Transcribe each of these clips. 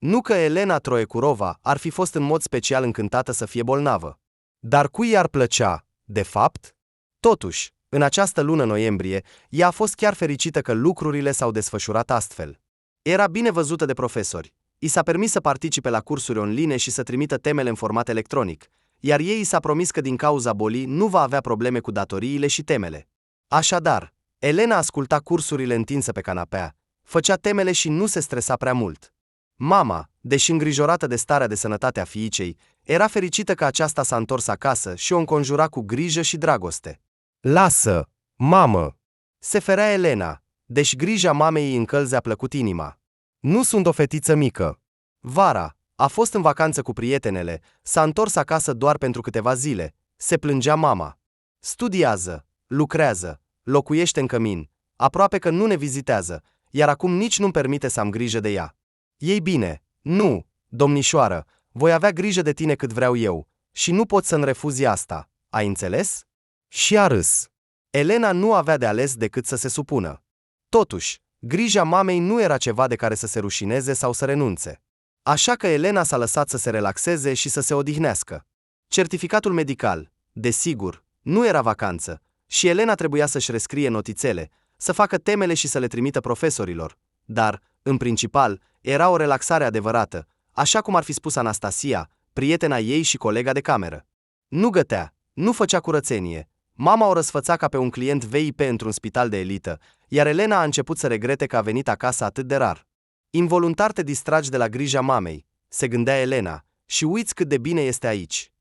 Nu că Elena Troiecurova ar fi fost în mod special încântată să fie bolnavă. Dar cui i-ar plăcea, de fapt? Totuși, în această lună noiembrie, ea a fost chiar fericită că lucrurile s-au desfășurat astfel. Era bine văzută de profesori. I s-a permis să participe la cursuri online și să trimită temele în format electronic, iar ei i s-a promis că din cauza bolii nu va avea probleme cu datoriile și temele. Așadar, Elena asculta cursurile întinsă pe canapea, făcea temele și nu se stresa prea mult. Mama, deși îngrijorată de starea de sănătate a fiicei, era fericită că aceasta s-a întors acasă și o înconjura cu grijă și dragoste. "Lasă, mamă!" se ferea Elena, deși grija mamei îi încălzea plăcut inima. "Nu sunt o fetiță mică." Vara, a fost în vacanță cu prietenele, s-a întors acasă doar pentru câteva zile, se plângea mama. Studiază, lucrează, locuiește în cămin, aproape că nu ne vizitează, iar acum nici nu-mi permite să am grijă de ea. Ei bine, nu, domnișoară, voi avea grijă de tine cât vreau eu, și nu pot să-mi refuzi asta, ai înțeles? Și a râs. Elena nu avea de ales decât să se supună. Totuși, grija mamei nu era ceva de care să se rușineze sau să renunțe. Așa că Elena s-a lăsat să se relaxeze și să se odihnească. Certificatul medical, desigur, nu era vacanță, și Elena trebuia să-și rescrie notițele, să facă temele și să le trimită profesorilor, dar, în principal, era o relaxare adevărată, așa cum ar fi spus Anastasia, prietena ei și colega de cameră. Nu gătea, nu făcea curățenie. Mama o răsfăța ca pe un client VIP într-un spital de elită, iar Elena a început să regrete că a venit acasă atât de rar. Involuntar te distragi de la grija mamei, se gândea Elena, și uiți cât de bine este aici.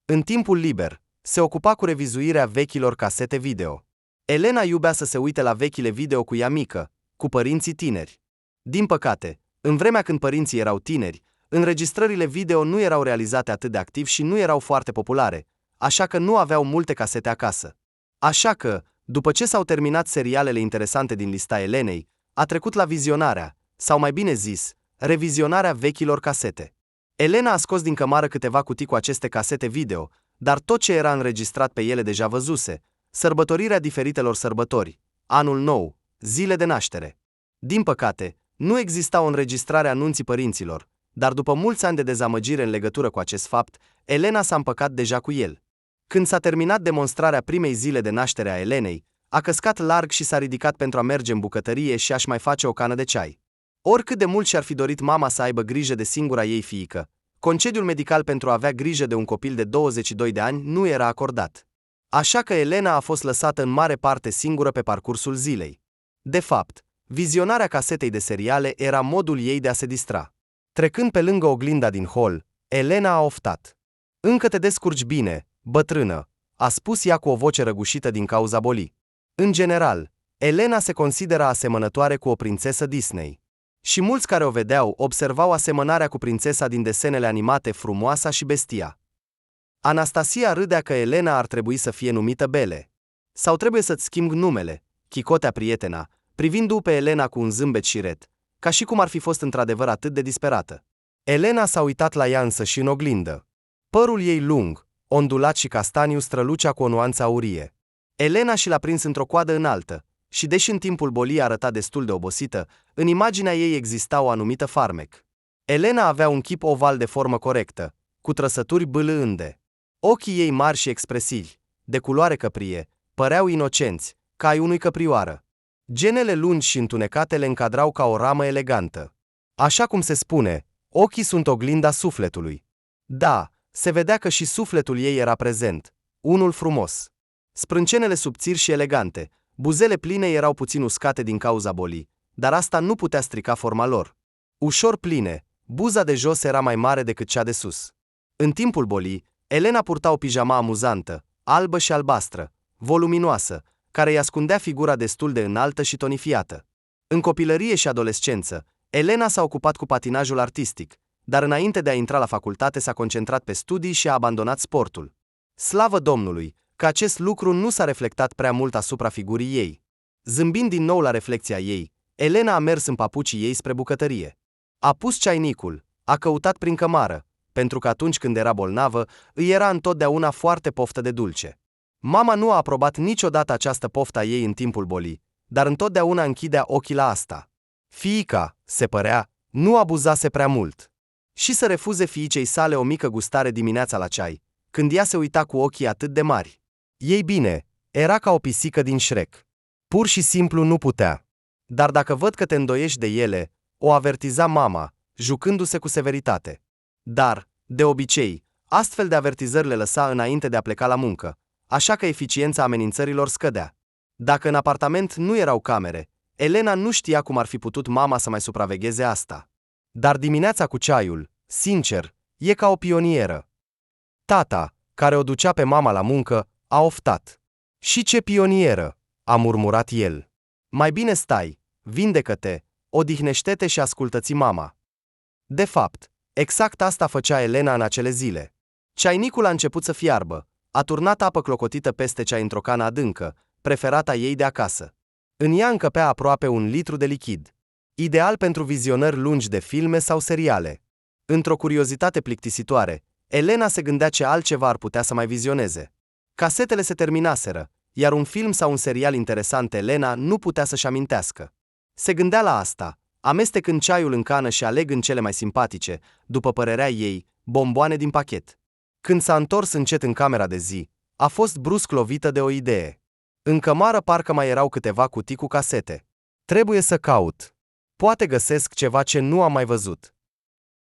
În timpul liber, se ocupa cu revizuirea vechilor casete video. Elena iubea să se uite la vechile video cu ea mică, cu părinții tineri. Din păcate, în vremea când părinții erau tineri, înregistrările video nu erau realizate atât de activ și nu erau foarte populare, așa că nu aveau multe casete acasă. Așa că, după ce s-au terminat serialele interesante din lista Elenei, a trecut la vizionarea, sau mai bine zis, revizionarea vechilor casete. Elena a scos din cămară câteva cutii cu aceste casete video, dar tot ce era înregistrat pe ele deja văzuse, sărbătorirea diferitelor sărbători, anul nou, zile de naștere. Din păcate, nu exista o înregistrare a nunții părinților, dar după mulți ani de dezamăgire în legătură cu acest fapt, Elena s-a împăcat deja cu el. Când s-a terminat demonstrarea primei zile de naștere a Elenei, a căscat larg și s-a ridicat pentru a merge în bucătărie și a-și mai face o cană de ceai. Oricât de mult și-ar fi dorit mama să aibă grijă de singura ei fiică, concediul medical pentru a avea grijă de un copil de 22 de ani nu era acordat. Așa că Elena a fost lăsată în mare parte singură pe parcursul zilei. De fapt, vizionarea casetei de seriale era modul ei de a se distra. Trecând pe lângă oglinda din hol, Elena a oftat. "Încă te descurci bine, bătrână," a spus ea cu o voce răgușită din cauza bolii. În general, Elena se consideră asemănătoare cu o prințesă Disney. Și mulți care o vedeau observau asemănarea cu prințesa din desenele animate Frumoasa și Bestia. Anastasia râdea că Elena ar trebui să fie numită Bele. "Sau trebuie să-ți schimb numele," chicotea prietena, privindu-o pe Elena cu un zâmbet șiret, ca și cum ar fi fost într-adevăr atât de disperată. Elena s-a uitat la ea însă și în oglindă. Părul ei lung, ondulat și castaniu strălucea cu o nuanță aurie. Elena și l-a prins într-o coadă înaltă, și deși în timpul bolii arăta destul de obosită, în imaginea ei exista o anumită farmec. Elena avea un chip oval de formă corectă, cu trăsături bâlânde. Ochii ei mari și expresivi, de culoare căprie, păreau inocenți, ca ai unui căprioară. Genele lungi și întunecate le încadrau ca o ramă elegantă. Așa cum se spune, ochii sunt oglinda sufletului. Da, se vedea că și sufletul ei era prezent, unul frumos. Sprâncenele subțiri și elegante, buzele pline erau puțin uscate din cauza bolii, dar asta nu putea strica forma lor. Ușor pline, buza de jos era mai mare decât cea de sus. În timpul bolii, Elena purta o pijama amuzantă, albă și albastră, voluminoasă, care îi ascundea figura destul de înaltă și tonifiată. În copilărie și adolescență, Elena s-a ocupat cu patinajul artistic, dar înainte de a intra la facultate s-a concentrat pe studii și a abandonat sportul. Slavă Domnului, că acest lucru nu s-a reflectat prea mult asupra figurii ei. Zâmbind din nou la reflecția ei, Elena a mers în papucii ei spre bucătărie. A pus ceainicul, a căutat prin cămară, pentru că atunci când era bolnavă, îi era întotdeauna foarte poftă de dulce. Mama nu a aprobat niciodată această poftă a ei în timpul bolii, dar întotdeauna închidea ochii la asta. Fiica, se părea, Nu abuzase prea mult. Și să refuze fiicei sale o mică gustare dimineața la ceai, când ea se uita cu ochii atât de mari. Ei bine, era ca o pisică din Shrek. Pur și simplu nu putea. Dar dacă văd că te îndoiești de ele, o avertiza mama, jucându-se cu severitate. Dar, de obicei, astfel de avertizări le lăsa înainte de a pleca la muncă, așa că eficiența amenințărilor scădea. Dacă în apartament nu erau camere, Elena nu știa cum ar fi putut mama să mai supravegheze asta. Dar dimineața cu ceaiul, sincer, e ca o pionieră. Tata, care o ducea pe mama la muncă, a oftat. Și ce pionieră, a murmurat el. Mai bine stai, vindecă-te, odihnește-te și ascultă-ți mama. De fapt, exact asta făcea Elena în acele zile. Ceainicul a început să fiarbă, a turnat apă clocotită peste ceai într-o cană adâncă, preferata ei de acasă. În ea încăpea aproape 1 litru de lichid. Ideal pentru vizionări lungi de filme sau seriale. Într-o curiozitate plictisitoare, Elena se gândea ce altceva ar putea să mai vizioneze. Casetele se terminaseră, iar un film sau un serial interesant Elena nu putea să-și amintească. Se gândea la asta, amestecând ceaiul în cană și alegând cele mai simpatice, după părerea ei, bomboane din pachet. Când s-a întors încet în camera de zi, a fost brusc lovită de o idee. În cămară parcă mai erau câteva cutii cu casete. Trebuie să caut. Poate găsesc ceva ce nu am mai văzut.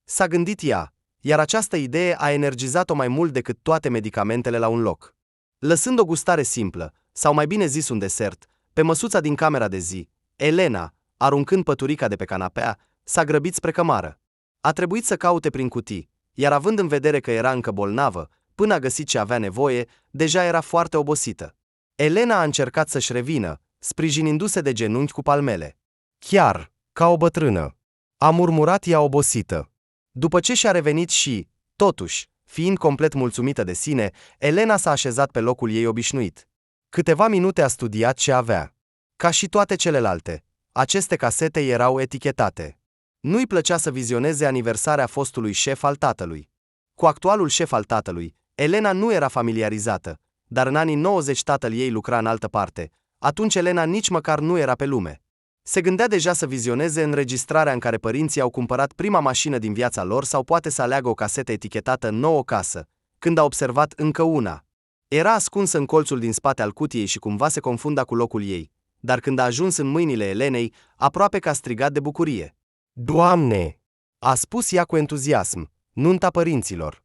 S-a gândit ea, iar această idee a energizat-o mai mult decât toate medicamentele la un loc. Lăsând o gustare simplă, sau mai bine zis un desert, pe măsuța din camera de zi, Elena, aruncând păturica de pe canapea, s-a grăbit spre cămară. A trebuit să caute prin cutii, iar având în vedere că era încă bolnavă, până a găsit ce avea nevoie, deja era foarte obosită. Elena a încercat să-și revină, sprijinindu-se de genunchi cu palmele. Chiar, ca o bătrână, a murmurat ea obosită. După ce și-a revenit și, totuși, fiind complet mulțumită de sine, Elena s-a așezat pe locul ei obișnuit. Câteva minute a studiat ce avea. Ca și toate celelalte, aceste casete erau etichetate. Nu-i plăcea să vizioneze aniversarea fostului șef al tatălui. Cu actualul șef al tatălui, Elena nu era familiarizată, dar în anii 90 tatăl ei lucra în altă parte, atunci Elena nici măcar nu era pe lume. Se gândea deja să vizioneze înregistrarea în care părinții au cumpărat prima mașină din viața lor sau poate să aleagă o casetă etichetată nouă casă, când a observat încă una. Era ascunsă în colțul din spate al cutiei și cumva se confunda cu locul ei, dar când a ajuns în mâinile Elenei, aproape că a strigat de bucurie. Doamne! A spus ea cu entuziasm, nunta părinților.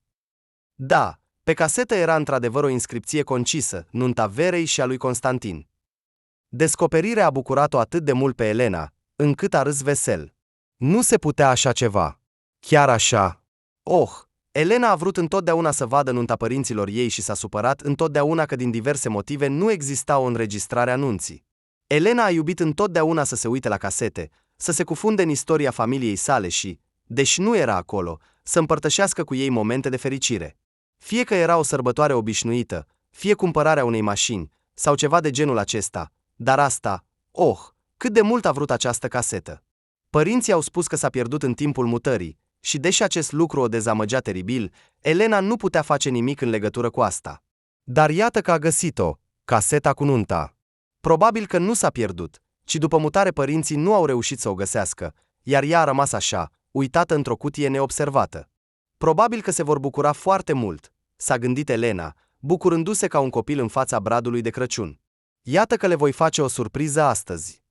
Da, pe casetă era într-adevăr o inscripție concisă, nunta Verei și a lui Constantin. Descoperirea a bucurat-o atât de mult pe Elena, încât a râs vesel. Nu se putea așa ceva. Chiar așa. Oh, Elena a vrut întotdeauna să vadă nunta părinților ei și s-a supărat întotdeauna că din diverse motive nu exista o înregistrare a nunții. Elena a iubit întotdeauna să se uite la casete, să se cufunde în istoria familiei sale și, deși nu era acolo, să împărtășească cu ei momente de fericire. Fie că era o sărbătoare obișnuită, fie cumpărarea unei mașini, sau ceva de genul acesta, dar asta, cât de mult a vrut această casetă. Părinții au spus că s-a pierdut în timpul mutării, și deși acest lucru o dezamăgea teribil, Elena nu putea face nimic în legătură cu asta. Dar iată că a găsit-o, caseta cu nunta. Probabil că nu s-a pierdut, ci după mutare părinții nu au reușit să o găsească, iar ea a rămas așa, uitată într-o cutie neobservată. Probabil că se vor bucura foarte mult, s-a gândit Elena, bucurându-se ca un copil în fața bradului de Crăciun. Iată că le voi face o surpriză astăzi.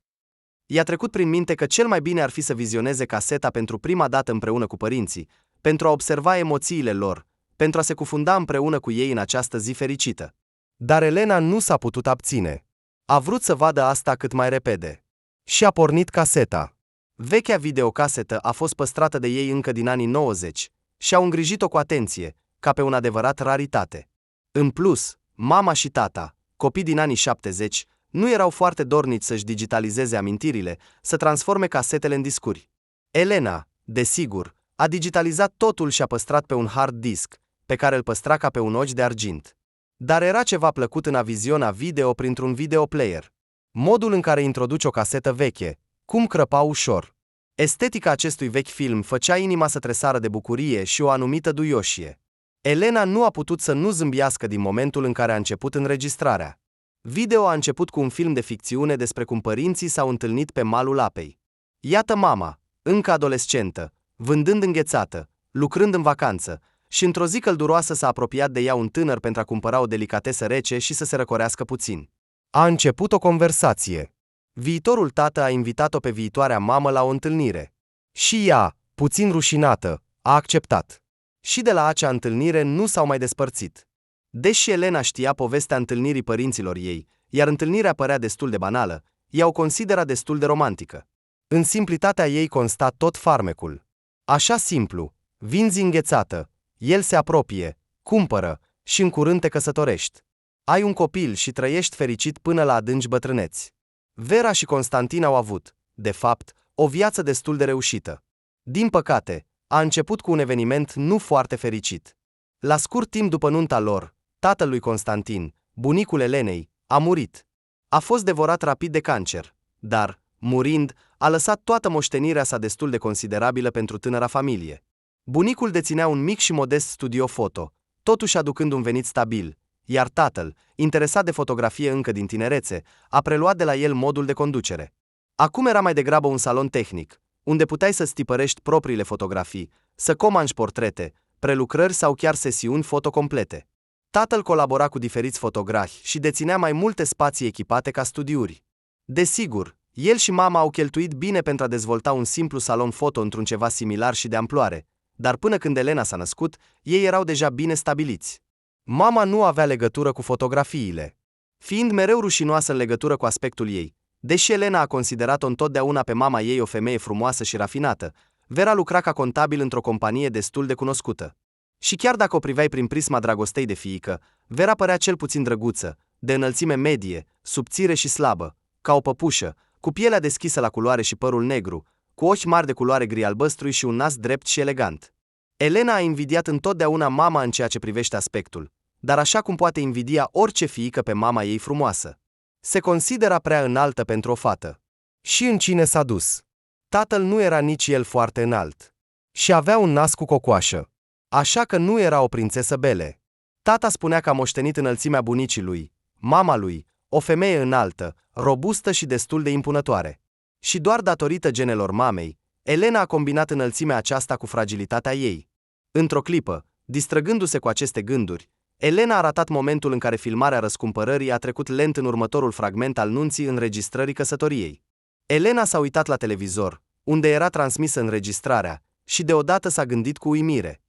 I-a trecut prin minte că cel mai bine ar fi să vizioneze caseta pentru prima dată împreună cu părinții, pentru a observa emoțiile lor, pentru a se cufunda împreună cu ei în această zi fericită. Dar Elena nu s-a putut abține. A vrut să vadă asta cât mai repede. Și a pornit caseta. Vechea videocasetă a fost păstrată de ei încă din anii 90 și au îngrijit-o cu atenție, ca pe un adevărat raritate. În plus, mama și tata, copii din anii 70, nu erau foarte dornici să-și digitalizeze amintirile, să transforme casetele în discuri. Elena, desigur, a digitalizat totul și a păstrat pe un hard disk, pe care îl păstra ca pe un ochi de argint. Dar era ceva plăcut în a viziona video printr-un videoplayer. Modul în care introduci o casetă veche, cum crăpa ușor. Estetica acestui vechi film făcea inima să tresară de bucurie și o anumită duioșie. Elena nu a putut să nu zâmbească din momentul în care a început înregistrarea. Video a început cu un film de ficțiune despre cum părinții s-au întâlnit pe malul apei. Iată mama, încă adolescentă, vândând înghețată, lucrând în vacanță, și într-o zi călduroasă s-a apropiat de ea un tânăr pentru a cumpăra o delicatesă rece și să se răcorească puțin. A început o conversație. Viitorul tată a invitat-o pe viitoarea mamă la o întâlnire. Și ea, puțin rușinată, a acceptat. Și de la acea întâlnire nu s-au mai despărțit. Deși Elena știa povestea întâlnirii părinților ei, iar întâlnirea părea destul de banală, ea o considera destul de romantică. În simplitatea ei consta tot farmecul. Așa simplu, vinzi înghețată, el se apropie, cumpără și în curând te căsătorești. Ai un copil și trăiești fericit până la adânci bătrâneți. Vera și Constantin au avut, de fapt, o viață destul de reușită. Din păcate, a început cu un eveniment nu foarte fericit. La scurt timp după nunta lor, tatăl lui Constantin, bunicul Elenei, a murit. A fost devorat rapid de cancer, dar, murind, a lăsat toată moștenirea sa destul de considerabilă pentru tânăra familie. Bunicul deținea un mic și modest studio foto, totuși aducând un venit stabil, iar tatăl, interesat de fotografie încă din tinerețe, a preluat de la el modul de conducere. Acum era mai degrabă un salon tehnic, unde puteai să stipărești propriile fotografii, să comanzi portrete, prelucrări sau chiar sesiuni foto complete. Tatăl colabora cu diferiți fotografi și deținea mai multe spații echipate ca studiuri. Desigur, el și mama au cheltuit bine pentru a dezvolta un simplu salon foto într-un ceva similar și de amploare, dar până când Elena s-a născut, ei erau deja bine stabiliți. Mama nu avea legătură cu fotografiile. Fiind mereu rușinoasă în legătură cu aspectul ei, deși Elena a considerat-o întotdeauna pe mama ei o femeie frumoasă și rafinată, Vera lucra ca contabil într-o companie destul de cunoscută. Și chiar dacă o priveai prin prisma dragostei de fiică, Vera părea cel puțin drăguță, de înălțime medie, subțire și slabă, ca o păpușă, cu pielea deschisă la culoare și părul negru, cu ochi mari de culoare gri-albăstrui și un nas drept și elegant. Elena a invidiat întotdeauna mama în ceea ce privește aspectul, dar așa cum poate invidia orice fiică pe mama ei frumoasă. Se considera prea înaltă pentru o fată. Și în cine s-a dus? Tatăl nu era nici el foarte înalt. Și avea un nas cu cocoașă. Așa că nu era o prințesă Bele. Tata spunea că a moștenit înălțimea bunicii lui, mama lui, o femeie înaltă, robustă și destul de impunătoare. Și doar datorită genelor mamei, Elena a combinat înălțimea aceasta cu fragilitatea ei. Într-o clipă, distrăgându-se cu aceste gânduri, Elena a ratat momentul în care filmarea răscumpărării a trecut lent în următorul fragment al nunții înregistrării căsătoriei. Elena s-a uitat la televizor, unde era transmisă înregistrarea, și deodată s-a gândit cu uimire.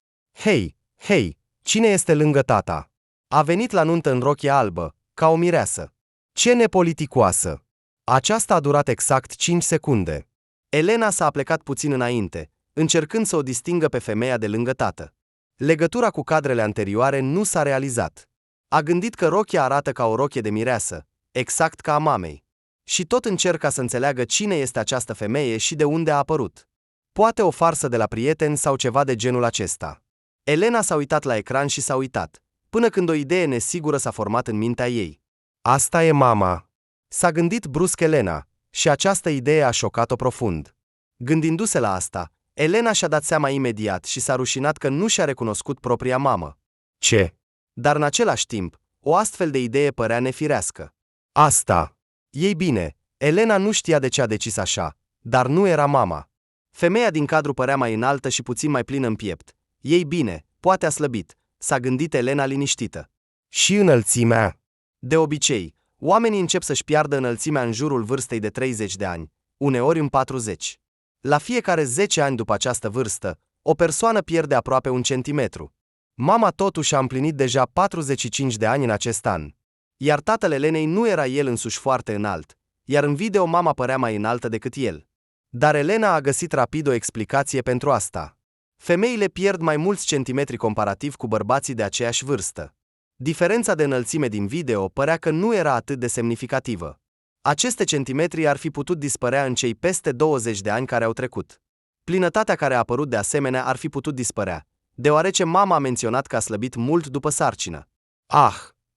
Hei, cine este lângă tata? A venit la nuntă în rochie albă, ca o mireasă. Ce nepoliticoasă! Aceasta a durat exact 5 secunde. Elena s-a aplecat puțin înainte, încercând să o distingă pe femeia de lângă tată. Legătura cu cadrele anterioare nu s-a realizat. A gândit că rochia arată ca o rochie de mireasă, exact ca a mamei. Și tot încerca să înțeleagă cine este această femeie și de unde a apărut. Poate o farsă de la prieteni sau ceva de genul acesta. Elena s-a uitat la ecran și s-a uitat, până când o idee nesigură s-a format în mintea ei. Asta e mama. S-a gândit brusc Elena, și această idee a șocat-o profund. Gândindu-se la asta, Elena și-a dat seama imediat și s-a rușinat că nu și-a recunoscut propria mamă. Ce? Dar în același timp, o astfel de idee părea nefirească. Asta. Ei bine, Elena nu știa de ce a decis așa, dar nu era mama. Femeia din cadru părea mai înaltă și puțin mai plină în piept. Ei bine, poate a slăbit, s-a gândit Elena liniștită. Și înălțimea? De obicei, oamenii încep să-și piardă înălțimea în jurul vârstei de 30 de ani, uneori în 40. La fiecare 10 ani după această vârstă, o persoană pierde aproape 1 centimetru. Mama totuși a împlinit deja 45 de ani în acest an. Iar tatăl Elenei nu era el însuși foarte înalt, iar în video mama părea mai înaltă decât el. Dar Elena a găsit rapid o explicație pentru asta. Femeile pierd mai mulți centimetri comparativ cu bărbații de aceeași vârstă. Diferența de înălțime din video părea că nu era atât de semnificativă. Aceste centimetri ar fi putut dispărea în cei peste 20 de ani care au trecut. Plinătatea care a apărut de asemenea ar fi putut dispărea, deoarece mama a menționat că a slăbit mult după sarcină.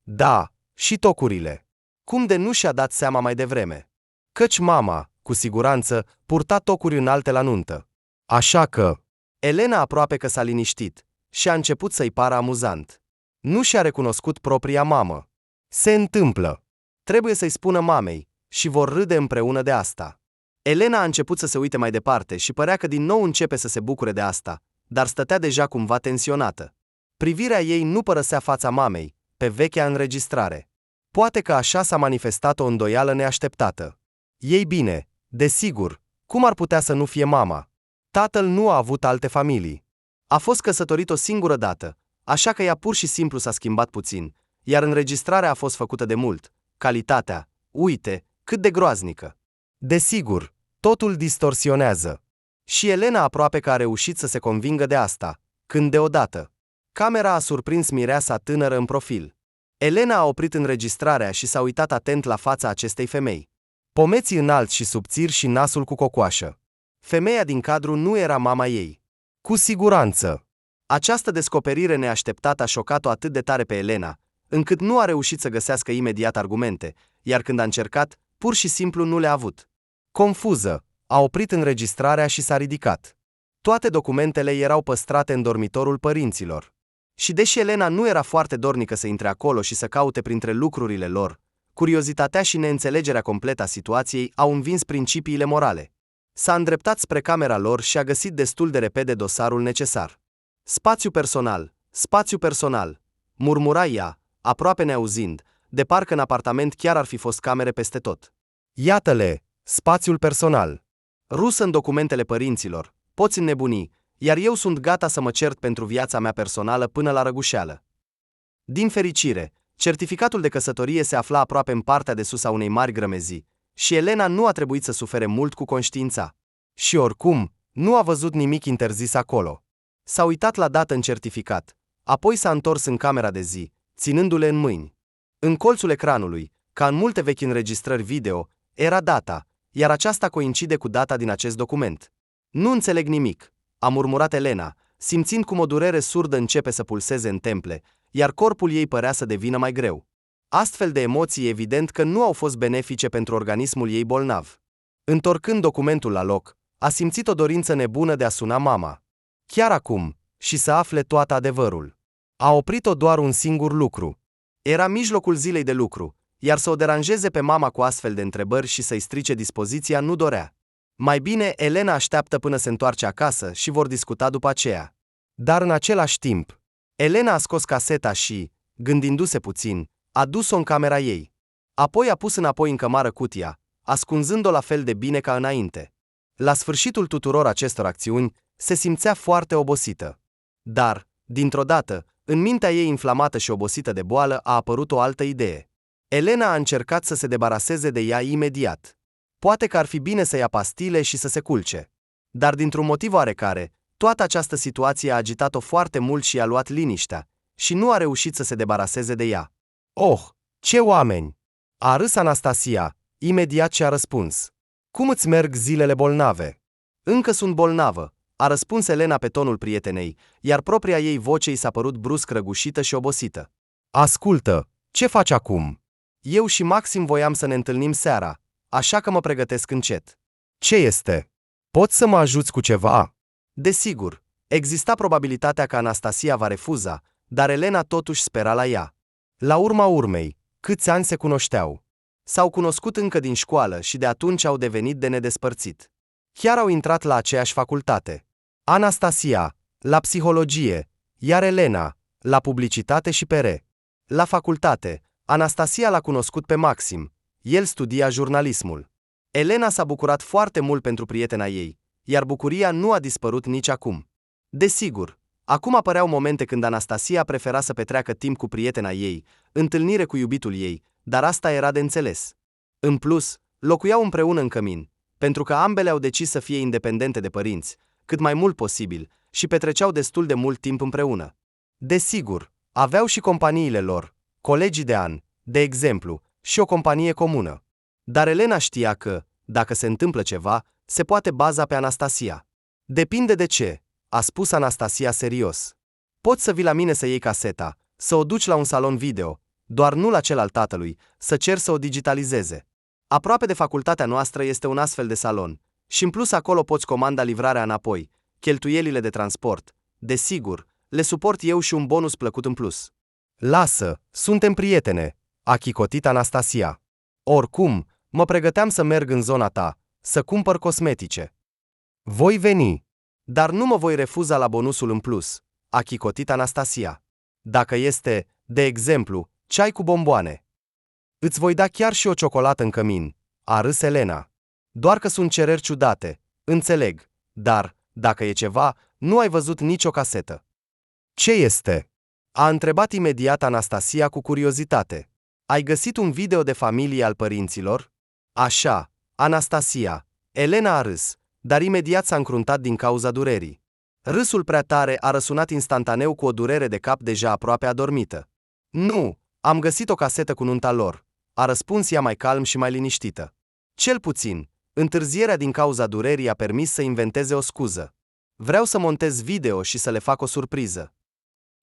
Da, și tocurile. Cum de nu și-a dat seama mai devreme? Căci mama, cu siguranță, purta tocuri înalte la nuntă. Așa că... Elena aproape că s-a liniștit și a început să-i pară amuzant. Nu și-a recunoscut propria mamă. Se întâmplă. Trebuie să-i spună mamei și vor râde împreună de asta. Elena a început să se uite mai departe și părea că din nou începe să se bucure de asta, dar stătea deja cumva tensionată. Privirea ei nu părăsea fața mamei, pe vechea înregistrare. Poate că așa s-a manifestat o îndoială neașteptată. Ei bine, desigur, cum ar putea să nu fie mama? Tatăl nu a avut alte familii. A fost căsătorit o singură dată, așa că ea pur și simplu s-a schimbat puțin, iar înregistrarea a fost făcută de mult. Calitatea, uite, cât de groaznică. Desigur, totul distorsionează. Și Elena aproape că a reușit să se convingă de asta, când deodată camera a surprins mireasa tânără în profil. Elena a oprit înregistrarea și s-a uitat atent la fața acestei femei. Pomeții înalți și subțiri și nasul cu cocoașă. Femeia din cadru nu era mama ei. Cu siguranță. Această descoperire neașteptată a șocat-o atât de tare pe Elena, încât nu a reușit să găsească imediat argumente, iar când a încercat, pur și simplu nu le-a avut. Confuză, a oprit înregistrarea și s-a ridicat. Toate documentele erau păstrate în dormitorul părinților. Și deși Elena nu era foarte dornică să intre acolo și să caute printre lucrurile lor, curiozitatea și neînțelegerea completă a situației au învins principiile morale. S-a îndreptat spre camera lor și a găsit destul de repede dosarul necesar. Spațiu personal, murmura ea, aproape neauzind, de parcă în apartament chiar ar fi fost camere peste tot. Iată-le, spațiul personal. Rusă în documentele părinților, poți înnebuni, iar eu sunt gata să mă cert pentru viața mea personală până la răgușeală. Din fericire, certificatul de căsătorie se afla aproape în partea de sus a unei mari grămezi, și Elena nu a trebuit să sufere mult cu conștiința. Și oricum, nu a văzut nimic interzis acolo. S-a uitat la dată în certificat, apoi s-a întors în camera de zi, ținându-le în mâini. În colțul ecranului, ca în multe vechi înregistrări video, era data, iar aceasta coincide cu data din acest document. Nu înțeleg nimic, a murmurat Elena, simțind cum o durere surdă începe să pulseze în temple, iar corpul ei părea să devină mai greu. Astfel de emoții evident că nu au fost benefice pentru organismul ei bolnav. Întorcând documentul la loc, a simțit o dorință nebună de a suna mama. Chiar acum, și să afle tot adevărul. A oprit-o doar un singur lucru. Era mijlocul zilei de lucru, iar să o deranjeze pe mama cu astfel de întrebări și să-i strice dispoziția nu dorea. Mai bine, Elena așteaptă până se întoarce acasă și vor discuta după aceea. Dar în același timp, Elena a scos caseta și, gândindu-se puțin, a dus-o în camera ei. Apoi a pus înapoi în cămară cutia, ascunzând-o la fel de bine ca înainte. La sfârșitul tuturor acestor acțiuni, se simțea foarte obosită. Dar, dintr-o dată, în mintea ei inflamată și obosită de boală a apărut o altă idee. Elena a încercat să se debaraseze de ea imediat. Poate că ar fi bine să ia pastile și să se culce. Dar dintr-un motiv oarecare, toată această situație a agitat-o foarte mult și i-a luat liniștea, și nu a reușit să se debaraseze de ea. Oh, ce oameni! A râs Anastasia, imediat ce a răspuns. Cum îți merg zilele bolnave? Încă sunt bolnavă, a răspuns Elena pe tonul prietenei, iar propria ei voce i s-a părut brusc răgușită și obosită. Ascultă, ce faci acum? Eu și Maxim voiam să ne întâlnim seara, așa că mă pregătesc încet. Ce este? Poți să mă ajuți cu ceva? Desigur, exista probabilitatea că Anastasia va refuza, dar Elena totuși spera la ea. La urma urmei, câți ani se cunoșteau? S-au cunoscut încă din școală și de atunci au devenit de nedespărțit. Chiar au intrat la aceeași facultate. Anastasia, la psihologie, iar Elena, la publicitate și PR. La facultate, Anastasia l-a cunoscut pe Maxim. El studia jurnalismul. Elena s-a bucurat foarte mult pentru prietena ei, iar bucuria nu a dispărut nici acum. Desigur, acum apăreau momente când Anastasia prefera să petreacă timp cu prietena ei, întâlnire cu iubitul ei, dar asta era de înțeles. În plus, locuiau împreună în cămin, pentru că ambele au decis să fie independente de părinți, cât mai mult posibil, și petreceau destul de mult timp împreună. Desigur, aveau și companiile lor, colegii de an, de exemplu, și o companie comună. Dar Elena știa că, dacă se întâmplă ceva, se poate baza pe Anastasia. Depinde de ce, a spus Anastasia serios. Poți să vii la mine să iei caseta, să o duci la un salon video, doar nu la cel al tatălui, să cer să o digitalizeze. Aproape de facultatea noastră este un astfel de salon, și în plus acolo poți comanda livrarea înapoi, cheltuielile de transport. Desigur, le suport eu și un bonus plăcut în plus. Lasă, suntem prietene, a chicotit Anastasia. Oricum, mă pregăteam să merg în zona ta, să cumpăr cosmetice. Voi veni. Dar nu mă voi refuza la bonusul în plus, a chicotit Anastasia. Dacă este, de exemplu, ceai cu bomboane. Îți voi da chiar și o ciocolată în cămin, a râs Elena. Doar că sunt cereri ciudate, înțeleg, dar, dacă e ceva, nu ai văzut nicio casetă. Ce este? A întrebat imediat Anastasia cu curiozitate. Ai găsit un video de familie al părinților? Așa, Anastasia. Elena a râs, dar imediat s-a încruntat din cauza durerii. Râsul prea tare a răsunat instantaneu cu o durere de cap deja aproape adormită. Nu, am găsit o casetă cu nunta lor, a răspuns ea mai calm și mai liniștită. Cel puțin, întârzierea din cauza durerii a permis să inventeze o scuză. Vreau să montez video și să le fac o surpriză.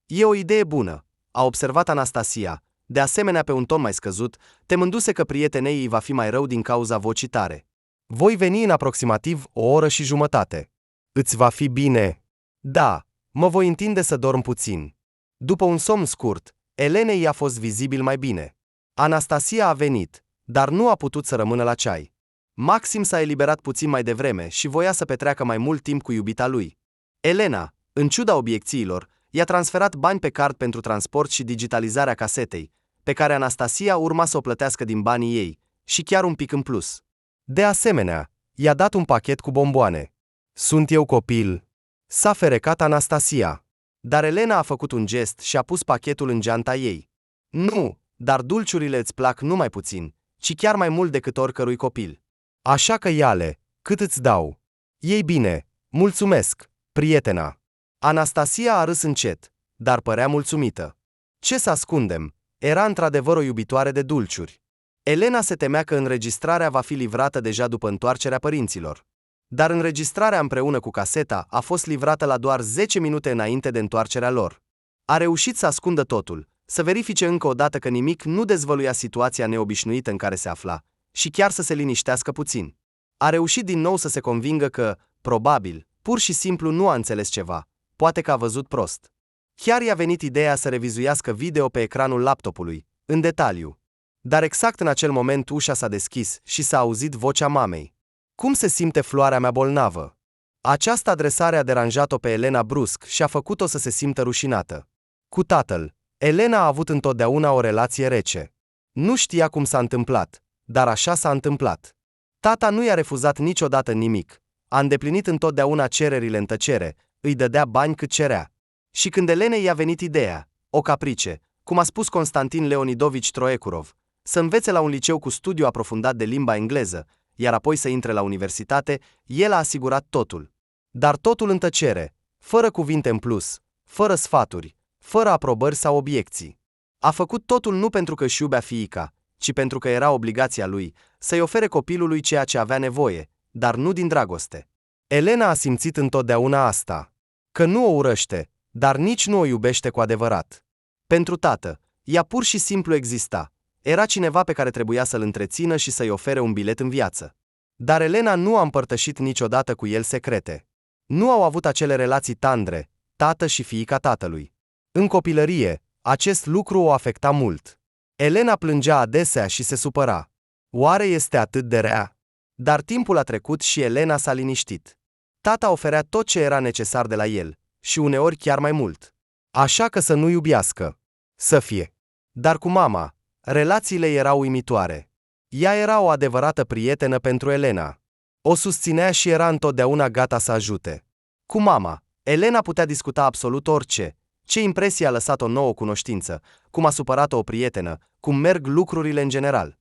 E o idee bună, a observat Anastasia, de asemenea pe un ton mai scăzut, temându-se că prietenei îi va fi mai rău din cauza vocii tare. Voi veni în aproximativ o oră și jumătate. Îți va fi bine? Da, mă voi întinde să dorm puțin. După un somn scurt, Elenei i-a fost vizibil mai bine. Anastasia a venit, dar nu a putut să rămână la ceai. Maxim s-a eliberat puțin mai devreme și voia să petreacă mai mult timp cu iubita lui. Elena, în ciuda obiecțiilor, i-a transferat bani pe card pentru transport și digitalizarea casetei, pe care Anastasia urma să o plătească din banii ei, și chiar un pic în plus. De asemenea, i-a dat un pachet cu bomboane. Sunt eu copil? S-a ferecat Anastasia. Dar Elena a făcut un gest și a pus pachetul în geanta ei. Nu, dar dulciurile îți plac nu mai puțin, ci chiar mai mult decât oricărui copil. Așa că ia-le, cât îți dau. Ei bine, mulțumesc, prietena. Anastasia a râs încet, dar părea mulțumită. Ce să ascundem, era într-adevăr o iubitoare de dulciuri. Elena se temea că înregistrarea va fi livrată deja după întoarcerea părinților. Dar înregistrarea împreună cu caseta a fost livrată la doar 10 minute înainte de întoarcerea lor. A reușit să ascundă totul, să verifice încă o dată că nimic nu dezvăluia situația neobișnuită în care se afla, și chiar să se liniștească puțin. A reușit din nou să se convingă că, probabil, pur și simplu nu a înțeles ceva, poate că a văzut prost. Chiar i-a venit ideea să revizuiască video pe ecranul laptopului, în detaliu. Dar exact în acel moment ușa s-a deschis și s-a auzit vocea mamei. Cum se simte floarea mea bolnavă? Această adresare a deranjat-o pe Elena brusc și a făcut-o să se simtă rușinată. Cu tatăl, Elena a avut întotdeauna o relație rece. Nu știa cum s-a întâmplat, dar așa s-a întâmplat. Tata nu i-a refuzat niciodată nimic, a îndeplinit întotdeauna cererile în tăcere, îi dădea bani cât cerea. Și când Elenei i-a venit ideea, o caprice, cum a spus Constantin Leonidovici Troecurov, să învețe la un liceu cu studiu aprofundat de limba engleză, iar apoi să intre la universitate, el a asigurat totul. Dar totul în tăcere, fără cuvinte în plus, fără sfaturi, fără aprobări sau obiecții. A făcut totul nu pentru că își iubea fiica, ci pentru că era obligația lui să-i ofere copilului ceea ce avea nevoie, dar nu din dragoste. Elena a simțit întotdeauna asta, că nu o urăște, dar nici nu o iubește cu adevărat. Pentru tată, ea pur și simplu exista. Era cineva pe care trebuia să-l întrețină și să-i ofere un bilet în viață. Dar Elena nu a împărtășit niciodată cu el secrete. Nu au avut acele relații tandre, tată și fiica tatălui. În copilărie, acest lucru o afecta mult. Elena plângea adesea și se supăra. Oare este atât de rea? Dar timpul a trecut și Elena s-a liniștit. Tata oferea tot ce era necesar de la el, și uneori chiar mai mult. Așa că să nu iubească. Să fie. Dar cu mama, relațiile erau uimitoare. Ea era o adevărată prietenă pentru Elena. O susținea și era întotdeauna gata să ajute. Cu mama, Elena putea discuta absolut orice, ce impresie a lăsat o nouă cunoștință, cum a supărat-o o prietenă, cum merg lucrurile în general.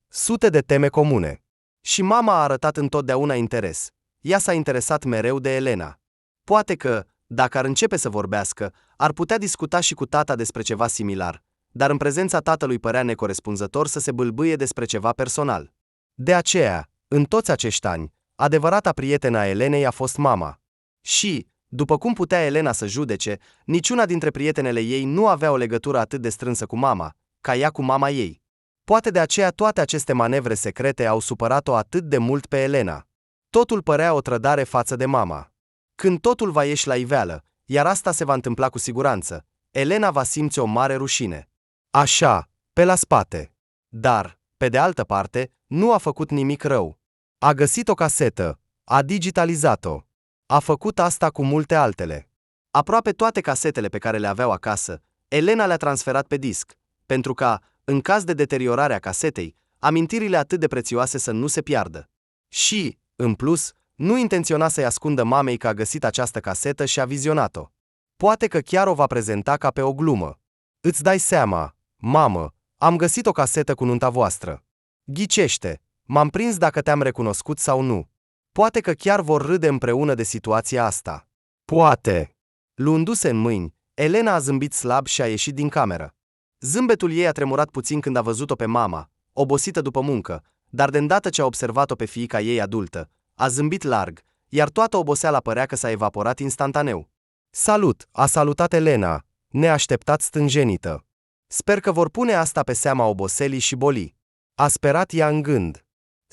Sute de teme comune. Și mama a arătat întotdeauna interes. Ea s-a interesat mereu de Elena. Poate că, dacă ar începe să vorbească, ar putea discuta și cu tata despre ceva similar, dar în prezența tatălui părea necorespunzător să se bâlbâie despre ceva personal. De aceea, în toți acești ani, adevărata prietenă a Elenei a fost mama. Și, după cum putea Elena să judece, niciuna dintre prietenele ei nu avea o legătură atât de strânsă cu mama, ca ea cu mama ei. Poate de aceea toate aceste manevre secrete au supărat-o atât de mult pe Elena. Totul părea o trădare față de mama. Când totul va ieși la iveală, iar asta se va întâmpla cu siguranță, Elena va simți o mare rușine. Așa, pe la spate. Dar, pe de altă parte, nu a făcut nimic rău. A găsit o casetă, a digitalizat-o. A făcut asta cu multe altele. Aproape toate casetele pe care le aveau acasă, Elena le-a transferat pe disc, pentru ca, în caz de deteriorare a casetei, amintirile atât de prețioase să nu se piardă. Și, în plus, nu intenționa să-i ascundă mamei că a găsit această casetă și a vizionat-o. Poate că chiar o va prezenta ca pe o glumă. Îți dai seama, mamă, am găsit o casetă cu nunta voastră. Ghicește, m-am prins dacă te-am recunoscut sau nu. Poate că chiar vor râde împreună de situația asta. Poate. Luându-se în mâini, Elena a zâmbit slab și a ieșit din cameră. Zâmbetul ei a tremurat puțin când a văzut-o pe mama, obosită după muncă, dar de îndată ce a observat-o pe fiica ei adultă, a zâmbit larg, iar toată oboseala părea că s-a evaporat instantaneu. Salut, a salutat Elena, neașteptat stânjenită. Sper că vor pune asta pe seama oboselii și bolii. A sperat ea în gând.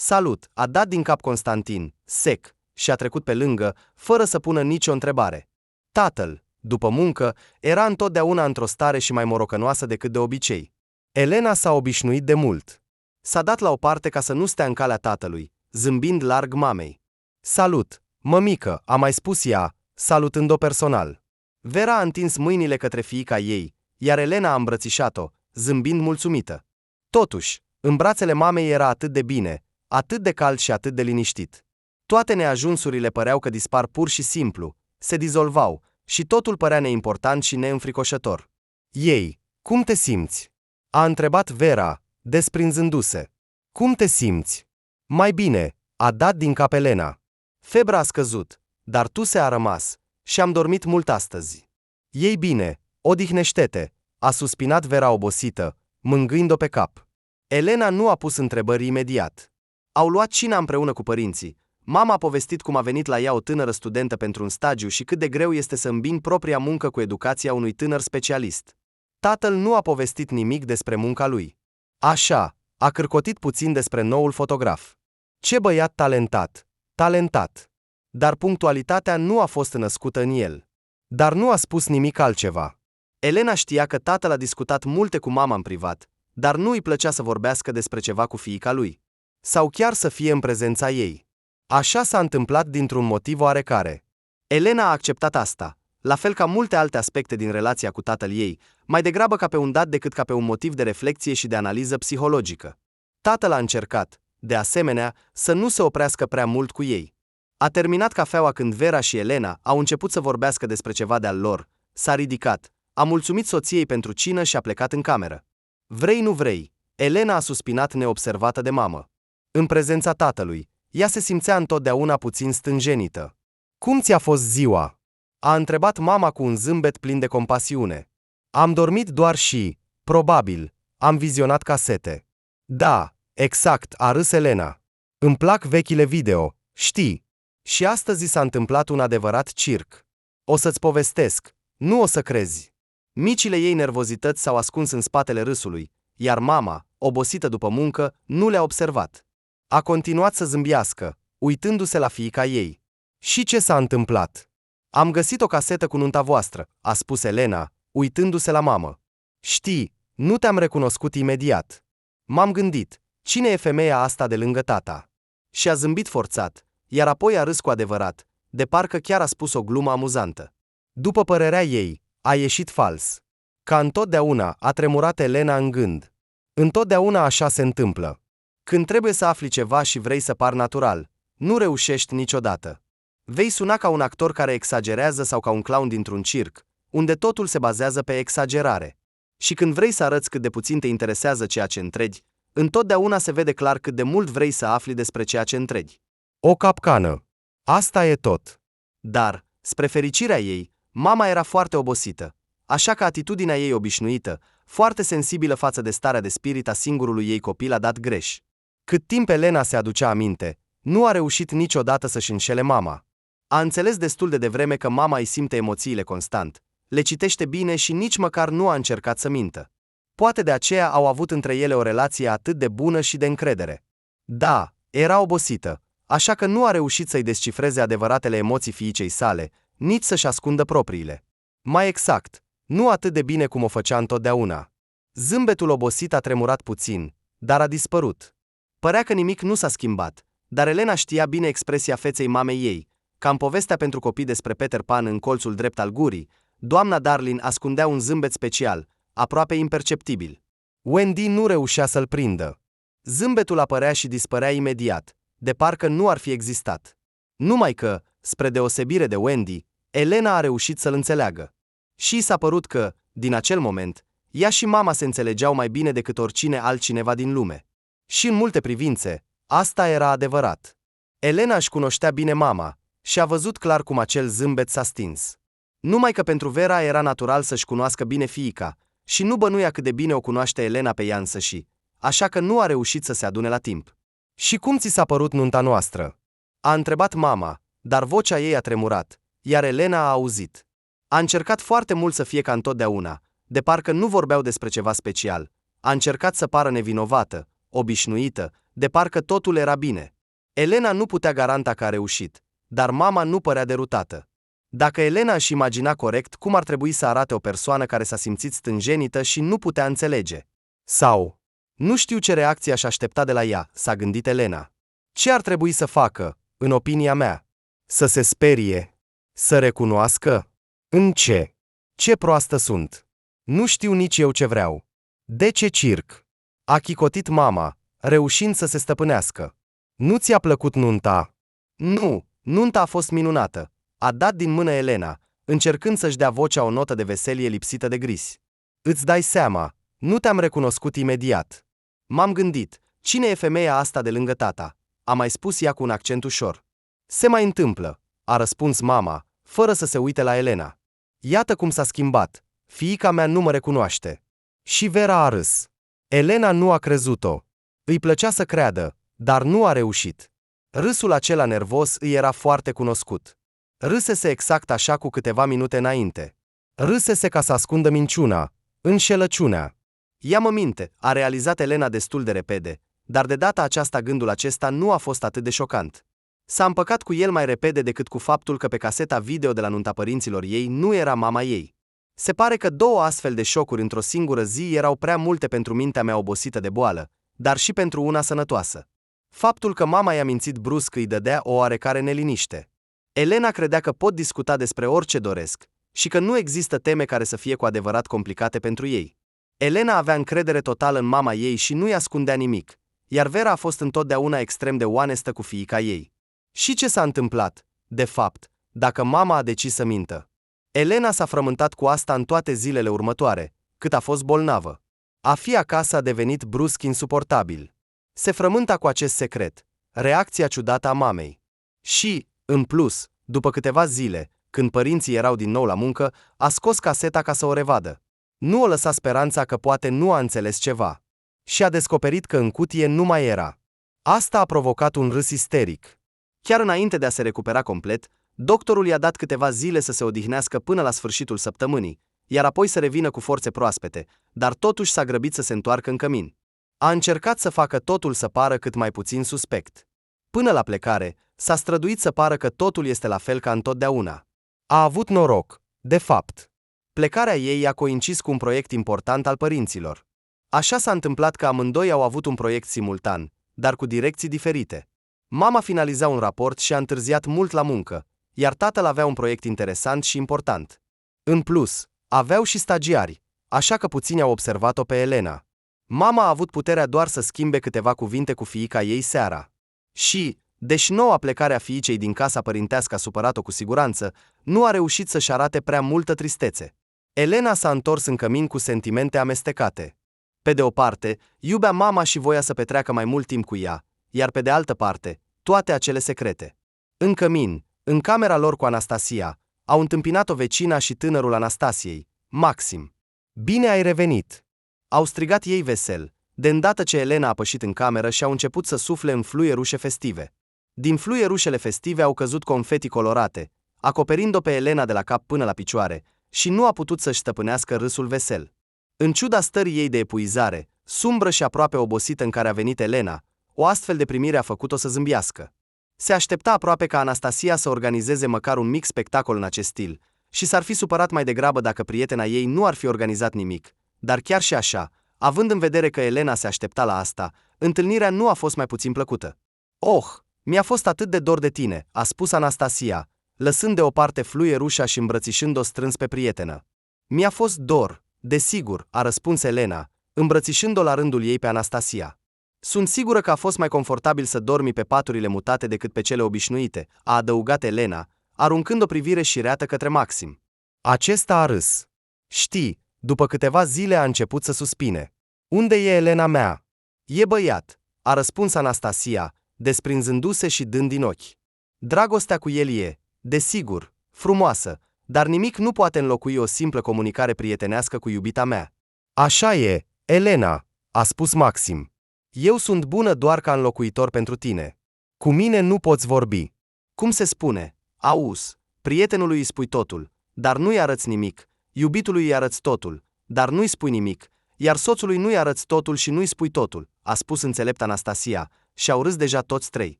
Salut, a dat din cap Constantin, sec, și a trecut pe lângă, fără să pună nicio întrebare. Tatăl, după muncă, era întotdeauna într-o stare și mai morocănoasă decât de obicei. Elena s-a obișnuit de mult. S-a dat la o parte ca să nu stea în calea tatălui, zâmbind larg mamei. Salut, mămică, a mai spus ea, salutând-o personal. Vera a întins mâinile către fiica ei, iar Elena a îmbrățișat-o, zâmbind mulțumită. Totuși, în brațele mamei era atât de bine, atât de cald și atât de liniștit. Toate neajunsurile păreau că dispar pur și simplu, se dizolvau, și totul părea neimportant și neînfricoșător. Ei, cum te simți? A întrebat Vera, desprinzându-se. Cum te simți? Mai bine, a dat din cap Elena. Febra a scăzut, dar tuse a rămas, și am dormit mult astăzi. Ei bine, odihnește-te, a suspinat Vera obosită, mângâind-o pe cap. Elena nu a pus întrebări imediat. Au luat cina împreună cu părinții. Mama a povestit cum a venit la ea o tânără studentă pentru un stagiu și cât de greu este să îmbini propria muncă cu educația unui tânăr specialist. Tatăl nu a povestit nimic despre munca lui. Așa, a cârcotit puțin despre noul fotograf. Ce băiat talentat, talentat. Dar punctualitatea nu a fost născută în el. Dar nu a spus nimic altceva. Elena știa că tatăl a discutat multe cu mama în privat, dar nu îi plăcea să vorbească despre ceva cu fiica lui. Sau chiar să fie în prezența ei. Așa s-a întâmplat dintr-un motiv oarecare. Elena a acceptat asta, la fel ca multe alte aspecte din relația cu tatăl ei, mai degrabă ca pe un dat decât ca pe un motiv de reflecție și de analiză psihologică. Tatăl a încercat, de asemenea, să nu se oprească prea mult cu ei. A terminat cafeaua când Vera și Elena au început să vorbească despre ceva de-al lor, s-a ridicat, a mulțumit soției pentru cină și a plecat în cameră. Vrei nu vrei, Elena a suspinat neobservată de mamă. În prezența tatălui, ea se simțea întotdeauna puțin stânjenită. Cum ți-a fost ziua? A întrebat mama cu un zâmbet plin de compasiune. Am dormit doar și, probabil, am vizionat casete. Da, exact, a râs Elena. Îmi plac vechile video, știi. Și astăzi s-a întâmplat un adevărat circ. O să-ți povestesc, nu o să crezi. Micile ei nervozități s-au ascuns în spatele râsului, iar mama, obosită după muncă, nu le-a observat. A continuat să zâmbească, uitându-se la fiica ei. Și ce s-a întâmplat? Am găsit o casetă cu nunta voastră, a spus Elena, uitându-se la mamă. Știi, nu te-am recunoscut imediat. M-am gândit, cine e femeia asta de lângă tata? Și a zâmbit forțat, iar apoi a râs cu adevărat, de parcă chiar a spus o glumă amuzantă. După părerea ei, a ieșit fals. Ca întotdeauna, a tremurat Elena în gând. Întotdeauna așa se întâmplă. Când trebuie să afli ceva și vrei să pari natural, nu reușești niciodată. Vei suna ca un actor care exagerează sau ca un clown dintr-un circ, unde totul se bazează pe exagerare. Și când vrei să arăți cât de puțin te interesează ceea ce întregi, întotdeauna se vede clar cât de mult vrei să afli despre ceea ce întregi. O capcană. Asta e tot. Dar, spre fericirea ei, mama era foarte obosită, așa că atitudinea ei obișnuită, foarte sensibilă față de starea de spirit a singurului ei copil a dat greș. Cât timp Elena se aducea aminte, nu a reușit niciodată să-și înșele mama. A înțeles destul de devreme că mama îi simte emoțiile constant, le citește bine și nici măcar nu a încercat să mintă. Poate de aceea au avut între ele o relație atât de bună și de încredere. Da, era obosită, așa că nu a reușit să-i descifreze adevăratele emoții fiicei sale, nici să-și ascundă propriile. Mai exact, nu atât de bine cum o făcea întotdeauna. Zâmbetul obosit a tremurat puțin, dar a dispărut. Părea că nimic nu s-a schimbat, Dar Elena știa bine expresia feței mamei ei. Ca în povestea pentru copii despre Peter Pan în colțul drept al gurii, doamna Darling ascundea un zâmbet special, aproape imperceptibil. Wendy nu reușea să-l prindă. Zâmbetul apărea și dispărea imediat, de parcă nu ar fi existat. Numai că, spre deosebire de Wendy, Elena a reușit să-l înțeleagă. Și i s-a părut că, din acel moment, ea și mama se înțelegeau mai bine decât oricine altcineva din lume. Și în multe privințe, asta era adevărat. Elena își cunoștea bine mama și a văzut clar cum acel zâmbet s-a stins. Numai că pentru Vera era natural să-și cunoască bine fiica și nu bănuia cât de bine o cunoaște Elena pe ea însăși, așa că nu a reușit să se adune la timp. Și cum ți s-a părut nunta noastră? A întrebat mama, dar vocea ei a tremurat, iar Elena a auzit. A încercat foarte mult să fie ca întotdeauna, de parcă nu vorbeau despre ceva special. A încercat să pară nevinovată, obișnuită, de parcă totul era bine. Elena nu putea garanta că a reușit, dar mama nu părea derutată. Dacă Elena își imagina corect cum ar trebui să arate o persoană care s-a simțit stânjenită și nu putea înțelege. Sau, nu știu ce reacție aș aștepta de la ea, s-a gândit Elena. Ce ar trebui să facă, în opinia mea? Să se sperie? Să recunoască? În ce? Ce proastă sunt? Nu știu nici eu ce vreau. De ce circ? A chicotit mama, reușind să se stăpânească. Nu ți-a plăcut nunta? Nu, nunta a fost minunată. A dat din mână Elena, încercând să-și dea vocea o notă de veselie lipsită de grisi. Îți dai seama, nu te-am recunoscut imediat. M-am gândit, cine e femeia asta de lângă tata? A mai spus ea cu un accent ușor. Se mai întâmplă, a răspuns mama, fără să se uite la Elena. Iată cum s-a schimbat, fiica mea nu mă recunoaște. Și Vera a râs. Elena nu a crezut-o. Îi plăcea să creadă, dar nu a reușit. Râsul acela nervos îi era foarte cunoscut. Râsese exact așa cu câteva minute înainte. Râsese ca să ascundă minciuna, înșelăciunea. Ia mă minte, a realizat Elena destul de repede, dar de data aceasta gândul acesta nu a fost atât de șocant. S-a împăcat cu el mai repede decât cu faptul că pe caseta video de la nunta părinților ei nu era mama ei. Se pare că două astfel de șocuri într-o singură zi erau prea multe pentru mintea mea obosită de boală, dar și pentru una sănătoasă. Faptul că mama i-a mințit brusc îi dădea o oarecare neliniște. Elena credea că pot discuta despre orice doresc și că nu există teme care să fie cu adevărat complicate pentru ei. Elena avea încredere totală în mama ei și nu-i ascundea nimic, iar Vera a fost întotdeauna extrem de onestă cu fiica ei. Și ce s-a întâmplat, de fapt, dacă mama a decis să mintă? Elena s-a frământat cu asta în toate zilele următoare, cât a fost bolnavă. A fi acasă a devenit brusc insuportabil. Se frământa cu acest secret, reacția ciudată a mamei. Și, în plus, după câteva zile, când părinții erau din nou la muncă, a scos caseta ca să o revadă. Nu o lăsa speranța că poate nu a înțeles ceva. Și a descoperit că în cutie nu mai era. Asta a provocat un râs isteric. Chiar înainte de a se recupera complet, doctorul i-a dat câteva zile să se odihnească până la sfârșitul săptămânii, iar apoi să revină cu forțe proaspete, dar totuși s-a grăbit să se întoarcă în cămin. A încercat să facă totul să pară cât mai puțin suspect. Până la plecare, s-a străduit să pară că totul este la fel ca întotdeauna. A avut noroc, de fapt. Plecarea ei a coincis cu un proiect important al părinților. Așa s-a întâmplat că amândoi au avut un proiect simultan, dar cu direcții diferite. Mama finaliza un raport și a întârziat mult la muncă, iar tatăl avea un proiect interesant și important. În plus, aveau și stagiari, așa că puțini au observat-o pe Elena. Mama a avut puterea doar să schimbe câteva cuvinte cu fiica ei seara. Și, deși noua plecare a fiicei din casa părintească a supărat-o cu siguranță, nu a reușit să-și arate prea multă tristețe. Elena s-a întors în cămin cu sentimente amestecate. Pe de o parte, iubea mama și voia să petreacă mai mult timp cu ea, iar pe de altă parte, toate acele secrete. În cămin, în camera lor cu Anastasia, au întâmpinat-o vecina și tânărul Anastasiei, Maxim. Bine ai revenit! Au strigat ei vesel, de îndată ce Elena a pășit în cameră și au început să sufle în fluierușe festive. Din fluierușele festive au căzut confeti colorate, acoperind-o pe Elena de la cap până la picioare, și nu a putut să-și stăpânească râsul vesel. În ciuda stării ei de epuizare, sumbră și aproape obosită în care a venit Elena, o astfel de primire a făcut-o să zâmbească. Se aștepta aproape ca Anastasia să organizeze măcar un mic spectacol în acest stil, și s-ar fi supărat mai degrabă dacă prietena ei nu ar fi organizat nimic, dar chiar și așa, având în vedere că Elena se aștepta la asta, întâlnirea nu a fost mai puțin plăcută. Oh, Mi-a fost atât de dor de tine, a spus Anastasia, lăsând deoparte fluierușa și îmbrățișând-o strâns pe prietenă. Mi-a fost dor, desigur, a răspuns Elena, îmbrățișând-o la rândul ei pe Anastasia. Sunt sigură că a fost mai confortabil să dormi pe paturile mutate decât pe cele obișnuite, a adăugat Elena, aruncând o privire șireată către Maxim. Acesta a râs. Știi, după câteva zile a început să suspine. Unde e Elena mea? E băiat, a răspuns Anastasia, desprinzându-se și dând din ochi. Dragostea cu el e, desigur, frumoasă, dar nimic nu poate înlocui o simplă comunicare prietenească cu iubita mea. Așa e, Elena, a spus Maxim. Eu sunt bună doar ca înlocuitor pentru tine. Cu mine nu poți vorbi. Cum se spune? Auzi, prietenului îi spui totul, dar nu-i arăți nimic, iubitului îi arăți totul, dar nu-i spui nimic, iar soțului nu-i arăți totul și nu-i spui totul, a spus înțelept Anastasia, și au râs deja toți trei.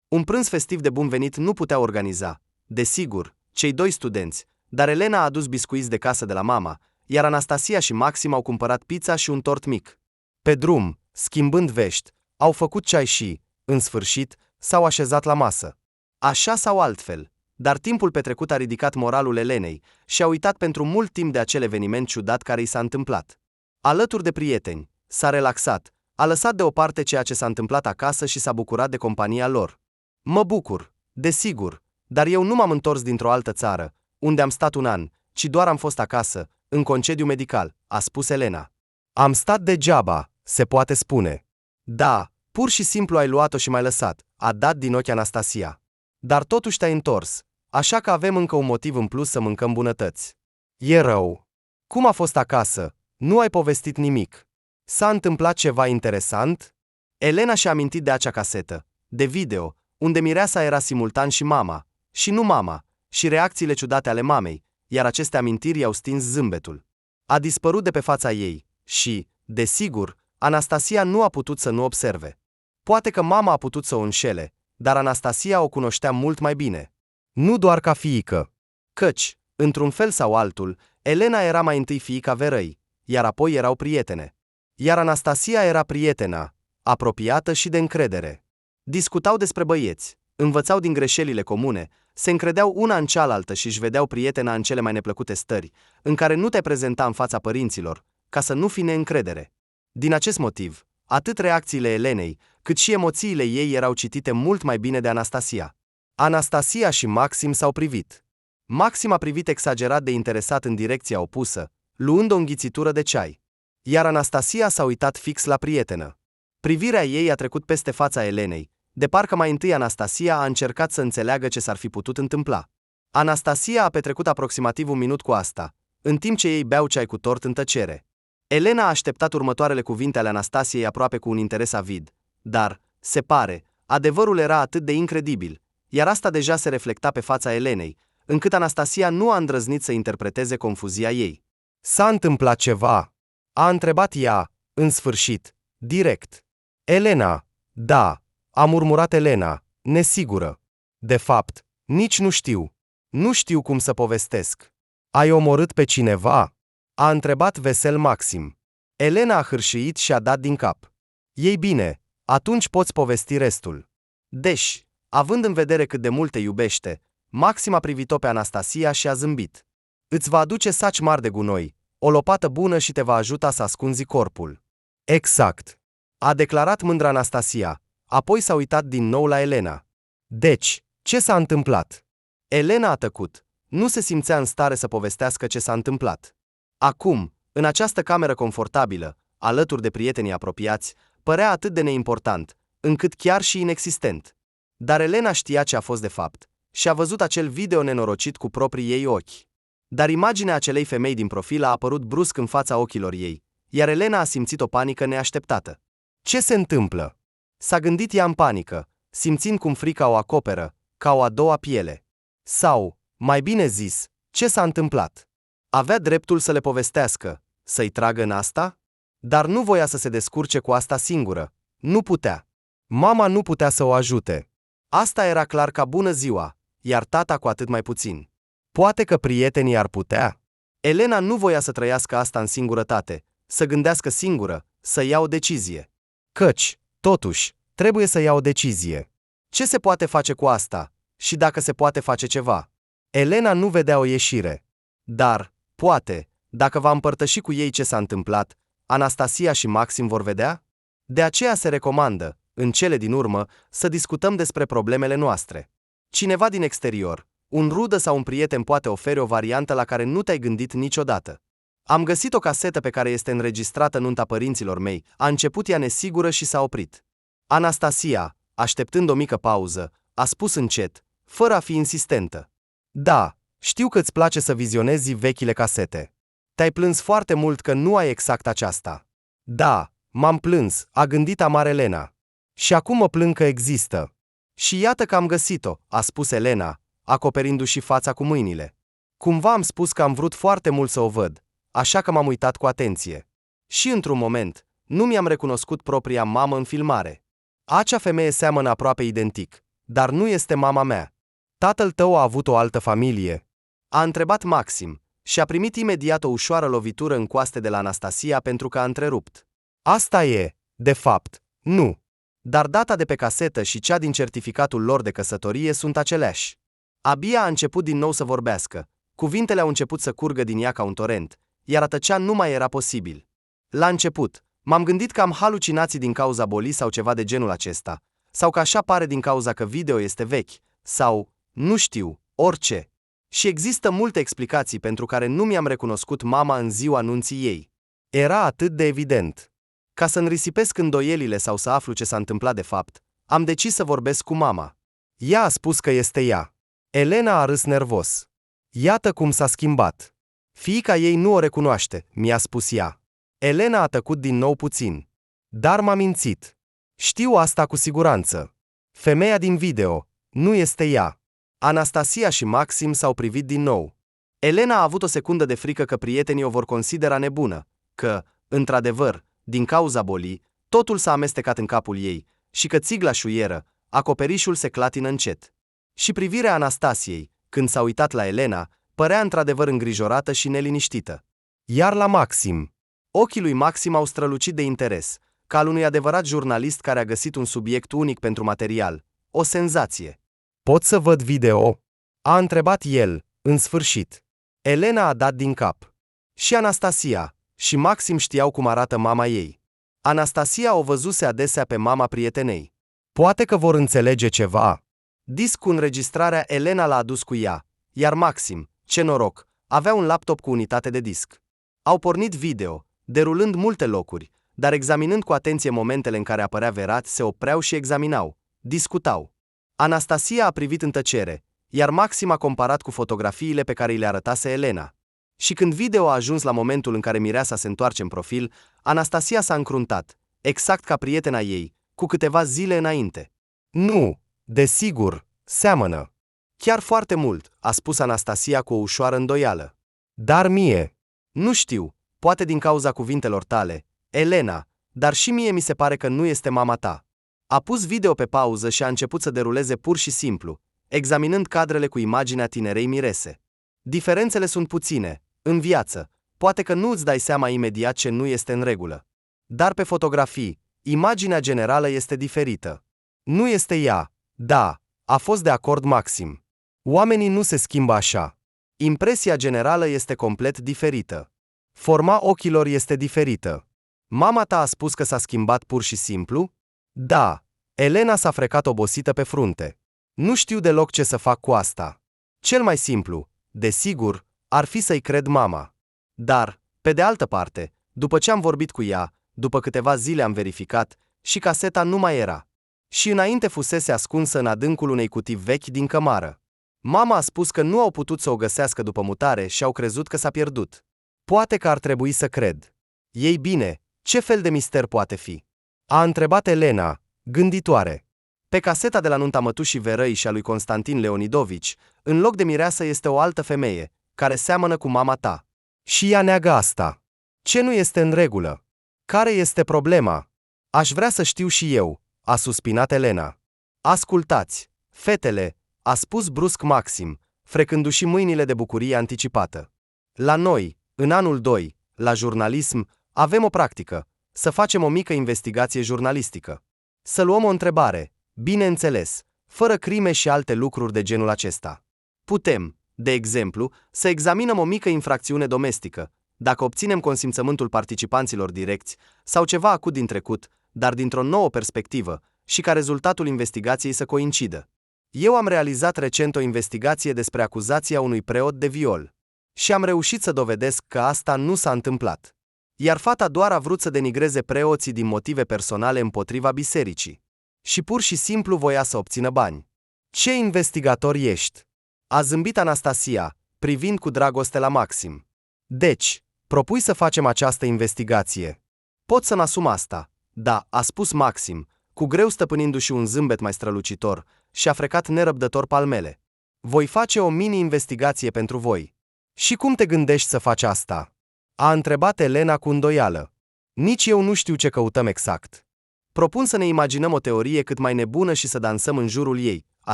Un prânz festiv de bun venit nu putea organiza, desigur, cei doi studenți, dar Elena a adus biscuiți de casă de la mama, iar Anastasia și Maxim au cumpărat pizza și un tort mic. Pe drum, schimbând vești, au făcut ceai și, în sfârșit, s-au așezat la masă. Așa sau altfel, dar timpul petrecut a ridicat moralul Elenei și a uitat pentru mult timp de acel eveniment ciudat care i s-a întâmplat. Alături de prieteni, s-a relaxat, a lăsat deoparte ceea ce s-a întâmplat acasă și s-a bucurat de compania lor. Mă bucur, desigur, dar eu nu m-am întors dintr-o altă țară, unde am stat un an, ci doar am fost acasă, în concediu medical, a spus Elena. Am stat degeaba, se poate spune. Da, pur și simplu ai luat-o și m-ai lăsat, a dat din ochi Anastasia. Dar totuși te-ai întors, așa că avem încă un motiv în plus să mâncăm bunătăți. E rău. Cum a fost acasă? Nu ai povestit nimic. S-a întâmplat ceva interesant? Elena și-a amintit de acea casetă, de video, unde mireasa era simultan și mama, și nu mama, și reacțiile ciudate ale mamei, iar aceste amintiri i-au stins zâmbetul. A dispărut de pe fața ei și, desigur, Anastasia nu a putut să nu observe. Poate că mama a putut să o înșele, dar Anastasia o cunoștea mult mai bine. Nu doar ca fiică. Căci, într-un fel sau altul, Elena era mai întâi fiica Verăi, iar apoi erau prietene. Iar Anastasia era prietena, apropiată și de încredere. Discutau despre băieți, învățau din greșelile comune, se încredeau una în cealaltă și își vedeau prietena în cele mai neplăcute stări, în care nu te prezenta în fața părinților, ca să nu fi neîncredere. Din acest motiv, atât reacțiile Elenei, cât și emoțiile ei erau citite mult mai bine de Anastasia. Anastasia și Maxim s-au privit. Maxim a privit exagerat de interesat în direcția opusă, luând o înghițitură de ceai. Iar Anastasia s-a uitat fix la prietenă. Privirea ei a trecut peste fața Elenei, de parcă mai întâi Anastasia a încercat să înțeleagă ce s-ar fi putut întâmpla. Anastasia a petrecut aproximativ un minut cu asta, în timp ce ei beau ceai cu tort în tăcere. Elena a așteptat următoarele cuvinte ale Anastasiei aproape cu un interes avid, dar, se pare, adevărul era atât de incredibil, iar asta deja se reflecta pe fața Elenei, încât Anastasia nu a îndrăznit să interpreteze confuzia ei. S-a întâmplat ceva? A întrebat ea, în sfârșit, direct. Elena, da, a murmurat Elena, nesigură. De fapt, nici nu știu. Nu știu cum să povestesc. Ai omorât pe cineva? A întrebat vesel Maxim. Elena a hârșâit și a dat din cap. Ei bine, atunci poți povesti restul. Deci, având în vedere cât de mult te iubește, Maxim a privit-o pe Anastasia și a zâmbit. Îți va aduce saci mari de gunoi, o lopată bună și te va ajuta să ascunzi corpul. Exact. A declarat mândra Anastasia, apoi s-a uitat din nou la Elena. Deci, ce s-a întâmplat? Elena a tăcut. Nu se simțea în stare să povestească ce s-a întâmplat. Acum, în această cameră confortabilă, alături de prietenii apropiați, părea atât de neimportant, încât chiar și inexistent. Dar Elena știa ce a fost de fapt și a văzut acel video nenorocit cu proprii ei ochi. Dar imaginea acelei femei din profil a apărut brusc în fața ochilor ei, iar Elena a simțit o panică neașteptată. Ce se întâmplă? S-a gândit ea în panică, simțind cum frica o acoperă, ca o a doua piele. Sau, mai bine zis, ce s-a întâmplat? Avea dreptul să le povestească, să-i tragă în asta? Dar nu voia să se descurce cu asta singură. Nu putea. Mama nu putea să o ajute. Asta era clar ca bună ziua, iar tata cu atât mai puțin. Poate că prietenii ar putea? Elena nu voia să trăiască asta în singurătate, să gândească singură, să ia o decizie. Căci, totuși, trebuie să ia o decizie. Ce se poate face cu asta? Și dacă se poate face ceva? Elena nu vedea o ieșire. Dar, poate, dacă va împărtăși cu ei ce s-a întâmplat, Anastasia și Maxim vor vedea? De aceea se recomandă, în cele din urmă, să discutăm despre problemele noastre. Cineva din exterior, un rudă sau un prieten poate oferi o variantă la care nu te-ai gândit niciodată. Am găsit o casetă pe care este înregistrată nunta părinților mei, a început ea nesigură și s-a oprit. Anastasia, așteptând o mică pauză, a spus încet, fără a fi insistentă. Da, știu că îți place să vizionezi vechile casete. Te-ai plâns foarte mult că nu ai exact aceasta. Da, m-am plâns, a gândit amar Elena. Și acum mă plâng că există. Și iată că am găsit-o, a spus Elena, acoperindu-și fața cu mâinile. Cumva am spus că am vrut foarte mult să o văd, așa că m-am uitat cu atenție. Și într-un moment, nu mi-am recunoscut propria mamă în filmare. Acea femeie seamănă aproape identic, dar nu este mama mea. Tatăl tău a avut o altă familie? A întrebat Maxim și a primit imediat o ușoară lovitură în coaste de la Anastasia pentru că a întrerupt. Asta e, de fapt, nu. Dar data de pe casetă și cea din certificatul lor de căsătorie sunt aceleași. Abia a început din nou să vorbească, cuvintele au început să curgă din ea ca un torent, iar a tăcea nu mai era posibil. La început, m-am gândit că am halucinații din cauza bolii sau ceva de genul acesta, sau că așa pare din cauza că video este vechi, sau, nu știu, orice. Și există multe explicații pentru care nu mi-am recunoscut mama în ziua anunții ei. Era atât de evident. Ca să înrisipesc îndoielile sau să aflu ce s-a întâmplat de fapt, am decis să vorbesc cu mama. Ea a spus că este ea. Elena a râs nervos. Iată cum s-a schimbat. Fiica ei nu o recunoaște, mi-a spus ea. Elena a tăcut din nou puțin. Dar m-a mințit. Știu asta cu siguranță. Femeia din video, nu este ea. Anastasia și Maxim s-au privit din nou. Elena a avut o secundă de frică că prietenii o vor considera nebună, că, într-adevăr, din cauza bolii, totul s-a amestecat în capul ei și că țigla șuieră, acoperișul se clatină încet. Și privirea Anastasiei, când s-a uitat la Elena, părea într-adevăr îngrijorată și neliniștită. Iar la Maxim, ochii lui Maxim au strălucit de interes, ca al unui adevărat jurnalist care a găsit un subiect unic pentru material, o senzație. Pot să văd video? A întrebat el, în sfârșit. Elena a dat din cap. Și Anastasia și Maxim știau cum arată mama ei. Anastasia o văzuse adesea pe mama prietenei. Poate că vor înțelege ceva. Disc cu înregistrarea Elena l-a adus cu ea, iar Maxim, ce noroc, avea un laptop cu unitate de disc. Au pornit video, derulând multe locuri, dar examinând cu atenție momentele în care apărea Verat, se opreau și examinau, discutau. Anastasia a privit în tăcere, iar Maxim a comparat cu fotografiile pe care îi le arătase Elena. Și când video a ajuns la momentul în care mireasa se întoarce în profil, Anastasia s-a încruntat, exact ca prietena ei, cu câteva zile înainte. Nu, desigur, seamănă. Chiar foarte mult, a spus Anastasia cu o ușoară îndoială. Dar mie, nu știu, poate din cauza cuvintelor tale, Elena, dar și mie mi se pare că nu este mama ta. A pus video pe pauză și a început să deruleze pur și simplu, examinând cadrele cu imaginea tinerei mirese. Diferențele sunt puține, în viață, poate că nu îți dai seama imediat ce nu este în regulă. Dar pe fotografii, imaginea generală este diferită. Nu este ea, da, a fost de acord Maxim. Oamenii nu se schimbă așa. Impresia generală este complet diferită. Forma ochilor este diferită. Mama ta a spus că s-a schimbat pur și simplu? Da. Elena s-a frecat obosită pe frunte. Nu știu deloc ce să fac cu asta. Cel mai simplu, desigur, ar fi să-i cred mama. Dar, pe de altă parte, după ce am vorbit cu ea, după câteva zile am verificat, și caseta nu mai era. Și înainte fusese ascunsă în adâncul unei cutii vechi din cămară. Mama a spus că nu au putut să o găsească după mutare și au crezut că s-a pierdut. Poate că ar trebui să cred. Ei bine, ce fel de mister poate fi? A întrebat Elena, gânditoare. Pe caseta de la nunta mătușii Verăi și a lui Constantin Leonidovici, în loc de mireasă este o altă femeie, care seamănă cu mama ta. Și ea neagă asta. Ce nu este în regulă? Care este problema? Aș vrea să știu și eu, a suspinat Elena. Ascultați, fetele, a spus brusc Maxim, frecându-și mâinile de bucurie anticipată. La noi, în anul 2, la jurnalism, avem o practică, să facem o mică investigație jurnalistică. Să luăm o întrebare, bineînțeles, fără crime și alte lucruri de genul acesta. Putem, de exemplu, să examinăm o mică infracțiune domestică, dacă obținem consimțământul participanților direcți sau ceva acut din trecut, dar dintr-o nouă perspectivă, și ca rezultatul investigației să coincidă. Eu am realizat recent o investigație despre acuzația unui preot de viol. Și am reușit să dovedesc că asta nu s-a întâmplat. Iar fata doar a vrut să denigreze preoții din motive personale împotriva bisericii. Și pur și simplu voia să obțină bani. Ce investigator ești? A zâmbit Anastasia, privind cu dragoste la Maxim. Deci, propui să facem această investigație. Pot să-mi asum asta. Da, a spus Maxim, cu greu stăpânindu-și un zâmbet mai strălucitor, și a frecat nerăbdător palmele. Voi face o mini-investigație pentru voi. Și cum te gândești să faci asta? A întrebat Elena cu îndoială. Nici eu nu știu ce căutăm exact. Propun să ne imaginăm o teorie cât mai nebună și să dansăm în jurul ei, a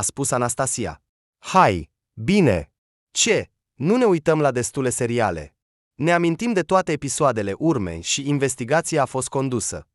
spus Anastasia. Hai, bine! Ce? Nu ne uităm la destule seriale. Ne amintim de toate episoadele, urme și investigația a fost condusă.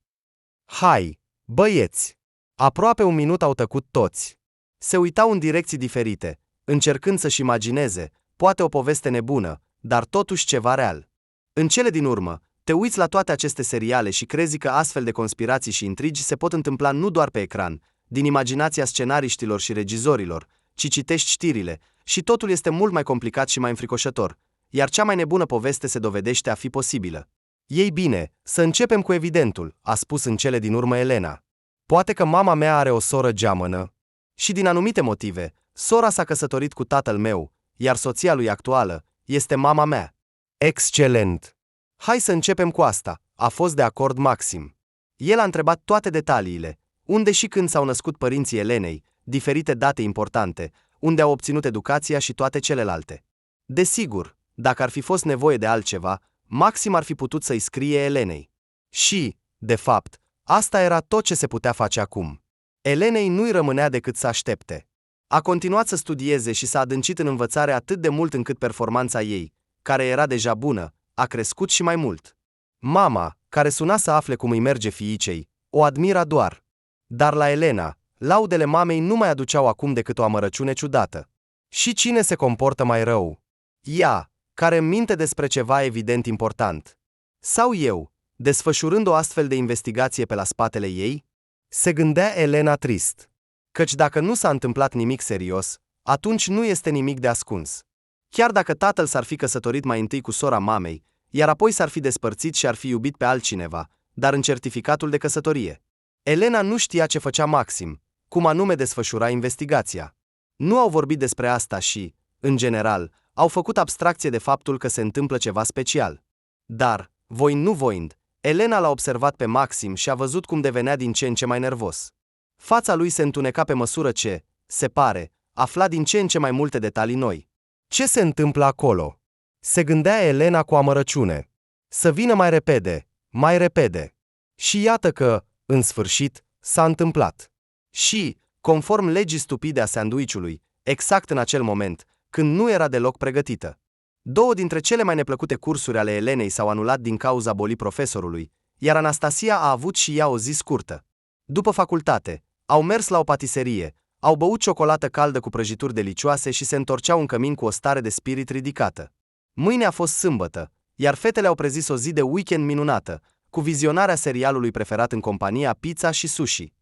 Hai, băieți! Aproape un minut au tăcut toți. Se uitau în direcții diferite, încercând să-și imagineze, poate o poveste nebună, dar totuși ceva real. În cele din urmă, te uiți la toate aceste seriale și crezi că astfel de conspirații și intrigi se pot întâmpla nu doar pe ecran, din imaginația scenariștilor și regizorilor, ci citești știrile și totul este mult mai complicat și mai înfricoșător, iar cea mai nebună poveste se dovedește a fi posibilă. Ei bine, să începem cu evidentul, a spus în cele din urmă Elena. Poate că mama mea are o soră geamănă. Și din anumite motive, sora s-a căsătorit cu tatăl meu, iar soția lui actuală este mama mea. Excelent! Hai să începem cu asta, a fost de acord Maxim. El a întrebat toate detaliile, unde și când s-au născut părinții Elenei, diferite date importante, unde au obținut educația și toate celelalte. Desigur, dacă ar fi fost nevoie de altceva, Maxim ar fi putut să-i scrie Elenei. Și, de fapt, asta era tot ce se putea face acum. Elenei nu-i rămânea decât să aștepte. A continuat să studieze și s-a adâncit în învățare atât de mult încât performanța ei, care era deja bună, a crescut și mai mult. Mama, care suna să afle cum îi merge fiicei, o admira doar. Dar la Elena, laudele mamei nu mai aduceau acum decât o amărăciune ciudată. Și cine se comportă mai rău? Ea, care îmi minte despre ceva evident important. Sau eu, desfășurând o astfel de investigație pe la spatele ei? Se gândea Elena trist. Căci dacă nu s-a întâmplat nimic serios, atunci nu este nimic de ascuns. Chiar dacă tatăl s-ar fi căsătorit mai întâi cu sora mamei, iar apoi s-ar fi despărțit și ar fi iubit pe altcineva, dar în certificatul de căsătorie. Elena nu știa ce făcea Maxim, cum anume desfășura investigația. Nu au vorbit despre asta și, în general, au făcut abstracție de faptul că se întâmplă ceva special. Dar, voind nu voind, Elena l-a observat pe Maxim și a văzut cum devenea din ce în ce mai nervos. Fața lui se întuneca pe măsură ce, se pare, afla din ce în ce mai multe detalii noi. Ce se întâmplă acolo? Se gândea Elena cu amărăciune. Să vină mai repede, mai repede. Și iată că, în sfârșit, s-a întâmplat. Și, conform legii stupide a sandwich-ului, exact în acel moment, când nu era deloc pregătită. Două dintre cele mai neplăcute cursuri ale Elenei s-au anulat din cauza bolii profesorului, iar Anastasia a avut și ea o zi scurtă. După facultate, au mers la o patiserie, au băut ciocolată caldă cu prăjituri delicioase și se întorceau în cămin cu o stare de spirit ridicată. Mâine a fost sâmbătă, iar fetele au prezis o zi de weekend minunată, cu vizionarea serialului preferat în compania pizza și sushi.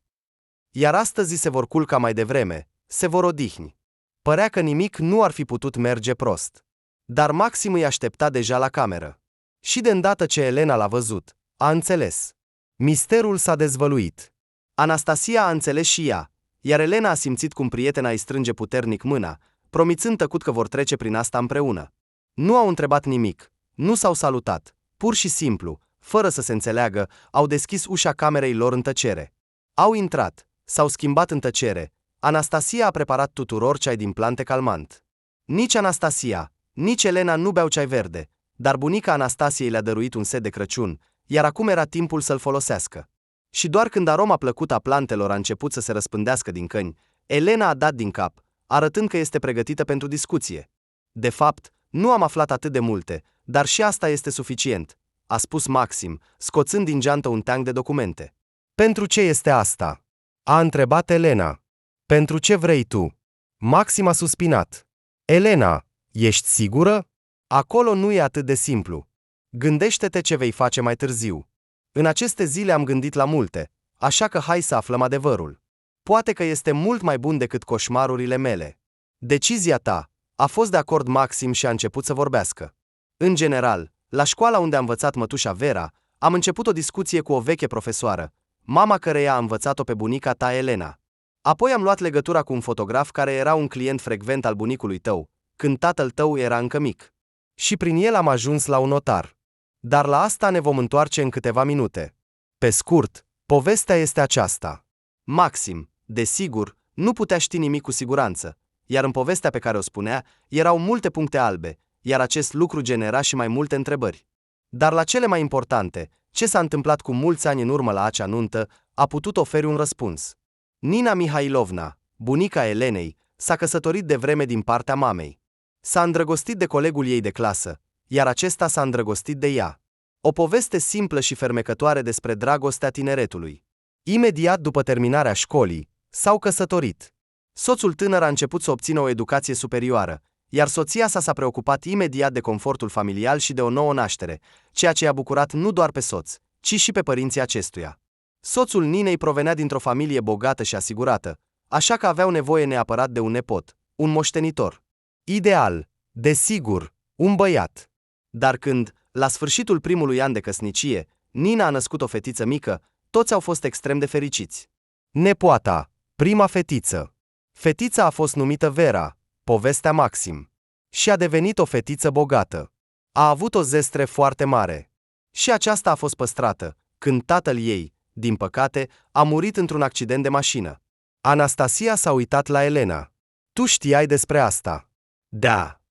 Iar astăzi se vor culca mai devreme, se vor odihni. Părea că nimic nu ar fi putut merge prost. Dar Maxim îi aștepta deja la cameră. Și de îndată ce Elena l-a văzut, a înțeles. Misterul s-a dezvăluit. Anastasia a înțeles și ea, iar Elena a simțit cum prietena îi strânge puternic mâna, promițând tăcut că vor trece prin asta împreună. Nu au întrebat nimic, nu s-au salutat, pur și simplu, fără să se înțeleagă, au deschis ușa camerei lor în tăcere. Au intrat, s-au schimbat în tăcere. Anastasia a preparat tuturor ceai din plante calmant. Nici Anastasia, nici Elena nu beau ceai verde, dar bunica Anastasiei le-a dăruit un set de Crăciun, iar acum era timpul să-l folosească. Și doar când aroma plăcută a plantelor a început să se răspândească din căni, Elena a dat din cap, arătând că este pregătită pentru discuție. De fapt, nu am aflat atât de multe, dar și asta este suficient, a spus Maxim, scoțând din geantă un teanc de documente. Pentru ce este asta? A întrebat Elena. Pentru ce vrei tu? Maxim a suspinat. Elena, ești sigură? Acolo nu e atât de simplu. Gândește-te ce vei face mai târziu. În aceste zile am gândit la multe, așa că hai să aflăm adevărul. Poate că este mult mai bun decât coșmarurile mele. Decizia ta. A fost de acord Maxim și a început să vorbească. În general, la școala unde a învățat mătușa Vera, am început o discuție cu o veche profesoară, mama căreia a învățat-o pe bunica ta Elena. Apoi am luat legătura cu un fotograf care era un client frecvent al bunicului tău, când tatăl tău era încă mic. Și prin el am ajuns la un notar. Dar la asta ne vom întoarce în câteva minute. Pe scurt, povestea este aceasta. Maxim, desigur, nu putea ști nimic cu siguranță, iar în povestea pe care o spunea, erau multe puncte albe, iar acest lucru genera și mai multe întrebări. Dar la cele mai importante, ce s-a întâmplat cu mulți ani în urmă la acea nuntă, a putut oferi un răspuns. Nina Mihailovna, bunica Elenei, s-a căsătorit de vreme din partea mamei. S-a îndrăgostit de colegul ei de clasă, iar acesta s-a îndrăgostit de ea. O poveste simplă și fermecătoare despre dragostea tineretului. Imediat după terminarea școlii, s-au căsătorit. Soțul tânăr a început să obțină o educație superioară, iar soția sa s-a preocupat imediat de confortul familial și de o nouă naștere, ceea ce i-a bucurat nu doar pe soț, ci și pe părinții acestuia. Soțul Ninei provenea dintr-o familie bogată și asigurată, așa că aveau nevoie neapărat de un nepot, un moștenitor. Ideal, desigur, un băiat. Dar când, la sfârșitul primului an de căsnicie, Nina a născut o fetiță mică, toți au fost extrem de fericiți. Nepoata, prima fetiță. Fetița a fost numită Vera, povestea Maxim. Și a devenit o fetiță bogată. A avut o zestre foarte mare. Și aceasta a fost păstrată, când tatăl ei, din păcate, a murit într-un accident de mașină. Anastasia s-a uitat la Elena. Tu știai despre asta? Da.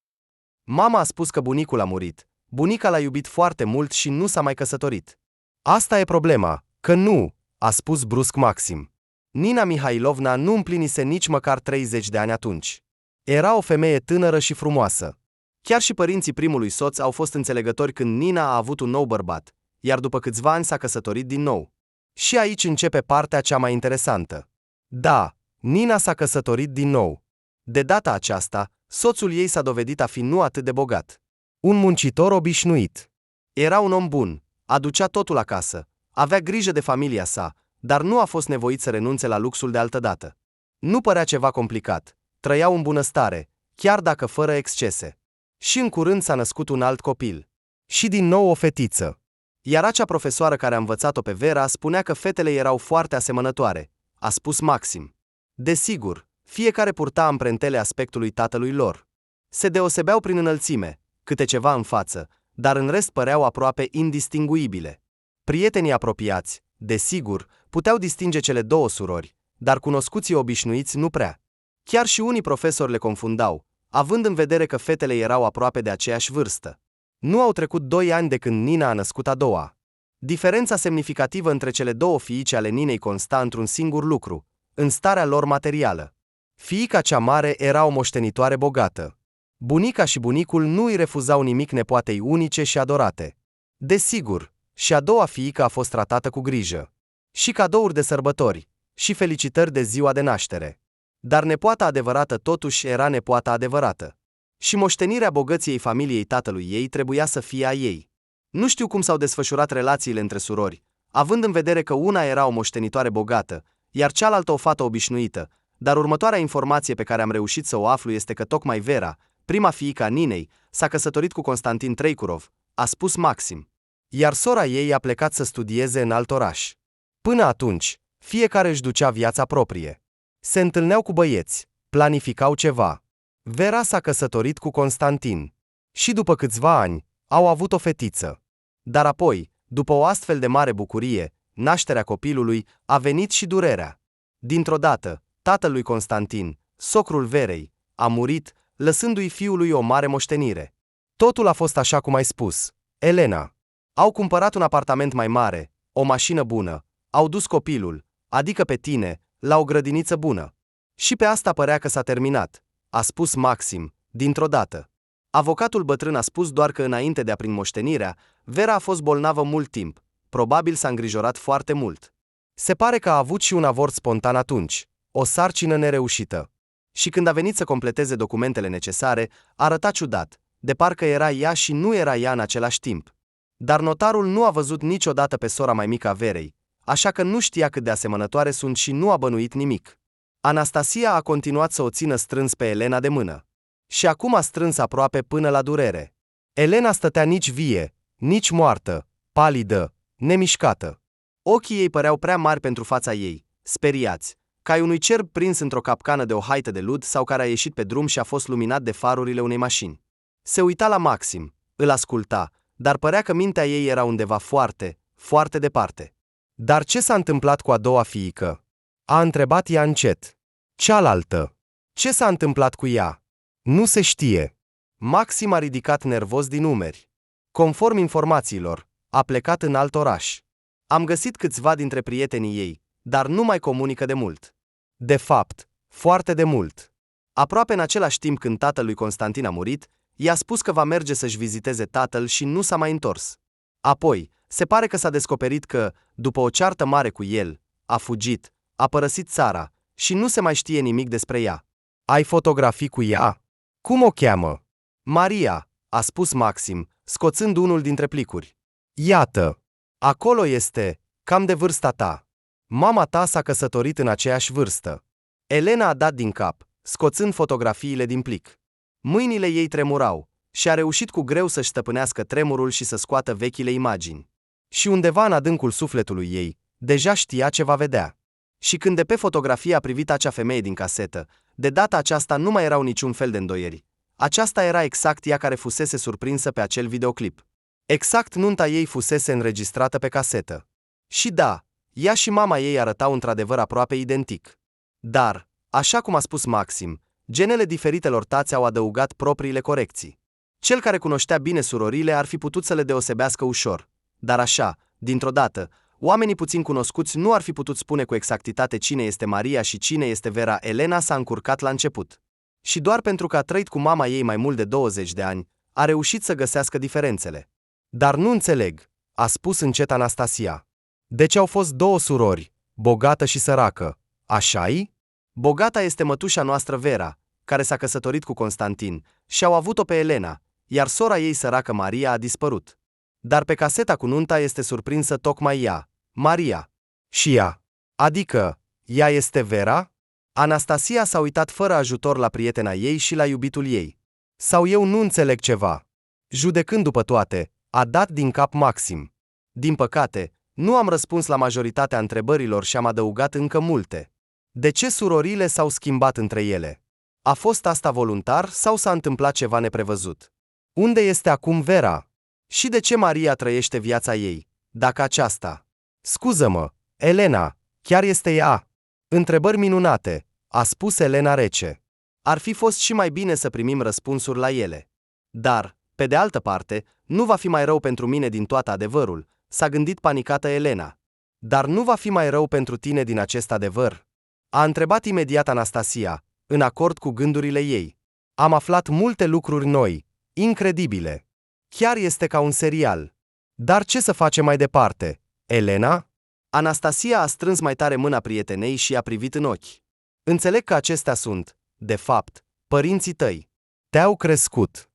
Mama a spus că bunicul a murit. Bunica l-a iubit foarte mult și nu s-a mai căsătorit. Asta e problema, că nu, a spus brusc Maxim. Nina Mihailovna nu împlinise nici măcar 30 de ani atunci. Era o femeie tânără și frumoasă. Chiar și părinții primului soț au fost înțelegători când Nina a avut un nou bărbat, iar după câțiva ani s-a căsătorit din nou. Și aici începe partea cea mai interesantă. Da, Nina s-a căsătorit din nou. De data aceasta, soțul ei s-a dovedit a fi nu atât de bogat. Un muncitor obișnuit. Era un om bun, aducea totul acasă, avea grijă de familia sa, dar nu a fost nevoit să renunțe la luxul de altădată. Nu părea ceva complicat, trăiau în bunăstare, chiar dacă fără excese. Și în curând s-a născut un alt copil. Și din nou o fetiță. Iar acea profesoară care a învățat-o pe Vera spunea că fetele erau foarte asemănătoare, a spus Maxim. Desigur, fiecare purta amprentele aspectului tatălui lor. Se deosebeau prin înălțime, câte ceva în față, dar în rest păreau aproape indistinguibile. Prietenii apropiați, desigur, puteau distinge cele două surori, dar cunoscuții obișnuiți nu prea. Chiar și unii profesori le confundau, având în vedere că fetele erau aproape de aceeași vârstă. Nu au trecut 2 ani de când Nina a născut a doua. Diferența semnificativă între cele două fiice ale Ninei consta într-un singur lucru, în starea lor materială. Fiica cea mare era o moștenitoare bogată. Bunica și bunicul nu îi refuzau nimic nepoatei unice și adorate. Desigur, și a doua fiică a fost tratată cu grijă. Și cadouri de sărbători, și felicitări de ziua de naștere. Dar nepoata adevărată totuși era nepoata adevărată. Și moștenirea bogăției familiei tatălui ei trebuia să fie a ei. Nu știu cum s-au desfășurat relațiile între surori, având în vedere că una era o moștenitoare bogată, iar cealaltă o fată obișnuită, dar următoarea informație pe care am reușit să o aflu este că tocmai Vera, prima fiică a Ninei, s-a căsătorit cu Constantin Treikurov, a spus Maxim. Iar sora ei a plecat să studieze în alt oraș. Până atunci, fiecare își ducea viața proprie. Se întâlneau cu băieți, planificau ceva. Vera s-a căsătorit cu Constantin. Și după câțiva ani, au avut o fetiță. Dar apoi, după o astfel de mare bucurie, nașterea copilului, a venit și durerea. Dintr-o dată, tatăl lui Constantin, socrul Verei, a murit, lăsându-i fiului o mare moștenire. Totul a fost așa cum ai spus, Elena. Au cumpărat un apartament mai mare, o mașină bună, au dus copilul, adică pe tine, la o grădiniță bună. Și pe asta părea că s-a terminat, a spus Maxim, dintr-o dată. Avocatul bătrân a spus doar că înainte de a primi moștenirea, Vera a fost bolnavă mult timp, probabil s-a îngrijorat foarte mult. Se pare că a avut și un avort spontan atunci, o sarcină nereușită. Și când a venit să completeze documentele necesare, arăta ciudat, de parcă era ea și nu era ea în același timp. Dar notarul nu a văzut niciodată pe sora mai mică a Verei, așa că nu știa cât de asemănătoare sunt și nu a bănuit nimic. Anastasia a continuat să o țină strâns pe Elena de mână. Și acum a strâns aproape până la durere. Elena stătea nici vie, nici moartă, palidă, nemișcată. Ochii ei păreau prea mari pentru fața ei, speriați, ca ai unui cerb prins într-o capcană de o haită de lud sau care a ieșit pe drum și a fost luminat de farurile unei mașini. Se uita la Maxim, îl asculta, dar părea că mintea ei era undeva foarte, foarte departe. Dar ce s-a întâmplat cu a doua fiică? A întrebat ea încet. Cealaltă. Ce s-a întâmplat cu ea? Nu se știe. Maxim a ridicat nervos din umeri. Conform informațiilor, a plecat în alt oraș. Am găsit câțiva dintre prietenii ei, dar nu mai comunică de mult. De fapt, foarte de mult. Aproape în același timp când tatăl lui Constantin a murit, i-a spus că va merge să-și viziteze tatăl și nu s-a mai întors. Apoi, se pare că s-a descoperit că, după o ceartă mare cu el, a fugit, a părăsit țara și nu se mai știe nimic despre ea. Ai fotografii cu ea? Cum o cheamă? Maria, a spus Maxim, scoțând unul dintre plicuri. Iată, acolo este, cam de vârsta ta. Mama ta s-a căsătorit în aceeași vârstă. Elena a dat din cap, scoțând fotografiile din plic. Mâinile ei tremurau și a reușit cu greu să-și stăpânească tremurul și să scoată vechile imagini. Și undeva în adâncul sufletului ei, deja știa ce va vedea. Și când de pe fotografie a privit acea femeie din casetă, de data aceasta nu mai erau niciun fel de îndoieri. Aceasta era exact ea care fusese surprinsă pe acel videoclip. Exact nunta ei fusese înregistrată pe casetă. Și da, ea și mama ei arătau într-adevăr aproape identic. Dar, așa cum a spus Maxim, genele diferitelor tați au adăugat propriile corecții. Cel care cunoștea bine surorile ar fi putut să le deosebească ușor. Dar așa, dintr-o dată, oamenii puțin cunoscuți nu ar fi putut spune cu exactitate cine este Maria și cine este Vera. Elena s-a încurcat la început. Și doar pentru că a trăit cu mama ei mai mult de 20 de ani, a reușit să găsească diferențele. Dar nu înțeleg, a spus încet Anastasia. Deci au fost două surori, bogată și săracă, așa-i? Bogata este mătușa noastră Vera, care s-a căsătorit cu Constantin, și au avut-o pe Elena, iar sora ei săracă Maria a dispărut. Dar pe caseta cu nunta este surprinsă tocmai ea, Maria. Și ea. Adică, ea este Vera? Anastasia s-a uitat fără ajutor la prietena ei și la iubitul ei. Sau eu nu înțeleg ceva? Judecând după toate, a dat din cap Maxim. Din păcate, nu am răspuns la majoritatea întrebărilor și am adăugat încă multe. De ce surorile s-au schimbat între ele? A fost asta voluntar sau s-a întâmplat ceva neprevăzut? Unde este acum Vera? Și de ce Maria trăiește viața ei, dacă aceasta? Scuză-mă, Elena, chiar este ea? Întrebări minunate, a spus Elena rece. Ar fi fost și mai bine să primim răspunsuri la ele. Dar, pe de altă parte, nu va fi mai rău pentru mine din toată adevărul, s-a gândit panicată Elena. Dar nu va fi mai rău pentru tine din acest adevăr? A întrebat imediat Anastasia, în acord cu gândurile ei. Am aflat multe lucruri noi, incredibile. Chiar este ca un serial. Dar ce să facem mai departe, Elena? Anastasia a strâns mai tare mâna prietenei și i-a privit în ochi. Înțeleg că acestea sunt, de fapt, părinții tăi. Te-au crescut.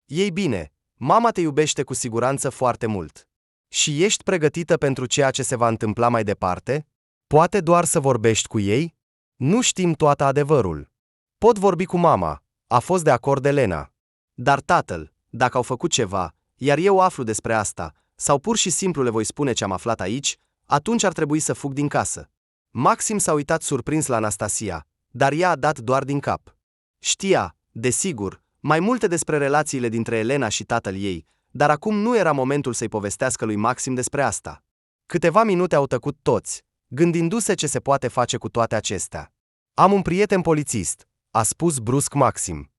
Ei bine, mama te iubește cu siguranță foarte mult. Și ești pregătită pentru ceea ce se va întâmpla mai departe? Poate doar să vorbești cu ei? Nu știm toată adevărul. Pot vorbi cu mama, a fost de acord Elena. Dar tatăl, dacă au făcut ceva, iar eu aflu despre asta, sau pur și simplu le voi spune ce am aflat aici, atunci ar trebui să fug din casă. Maxim s-a uitat surprins la Anastasia, dar ea a dat doar din cap. Știa, desigur, mai multe despre relațiile dintre Elena și tatăl ei, dar acum nu era momentul să-i povestească lui Maxim despre asta. Câteva minute au tăcut toți, gândindu-se ce se poate face cu toate acestea. Am un prieten polițist, a spus brusc Maxim.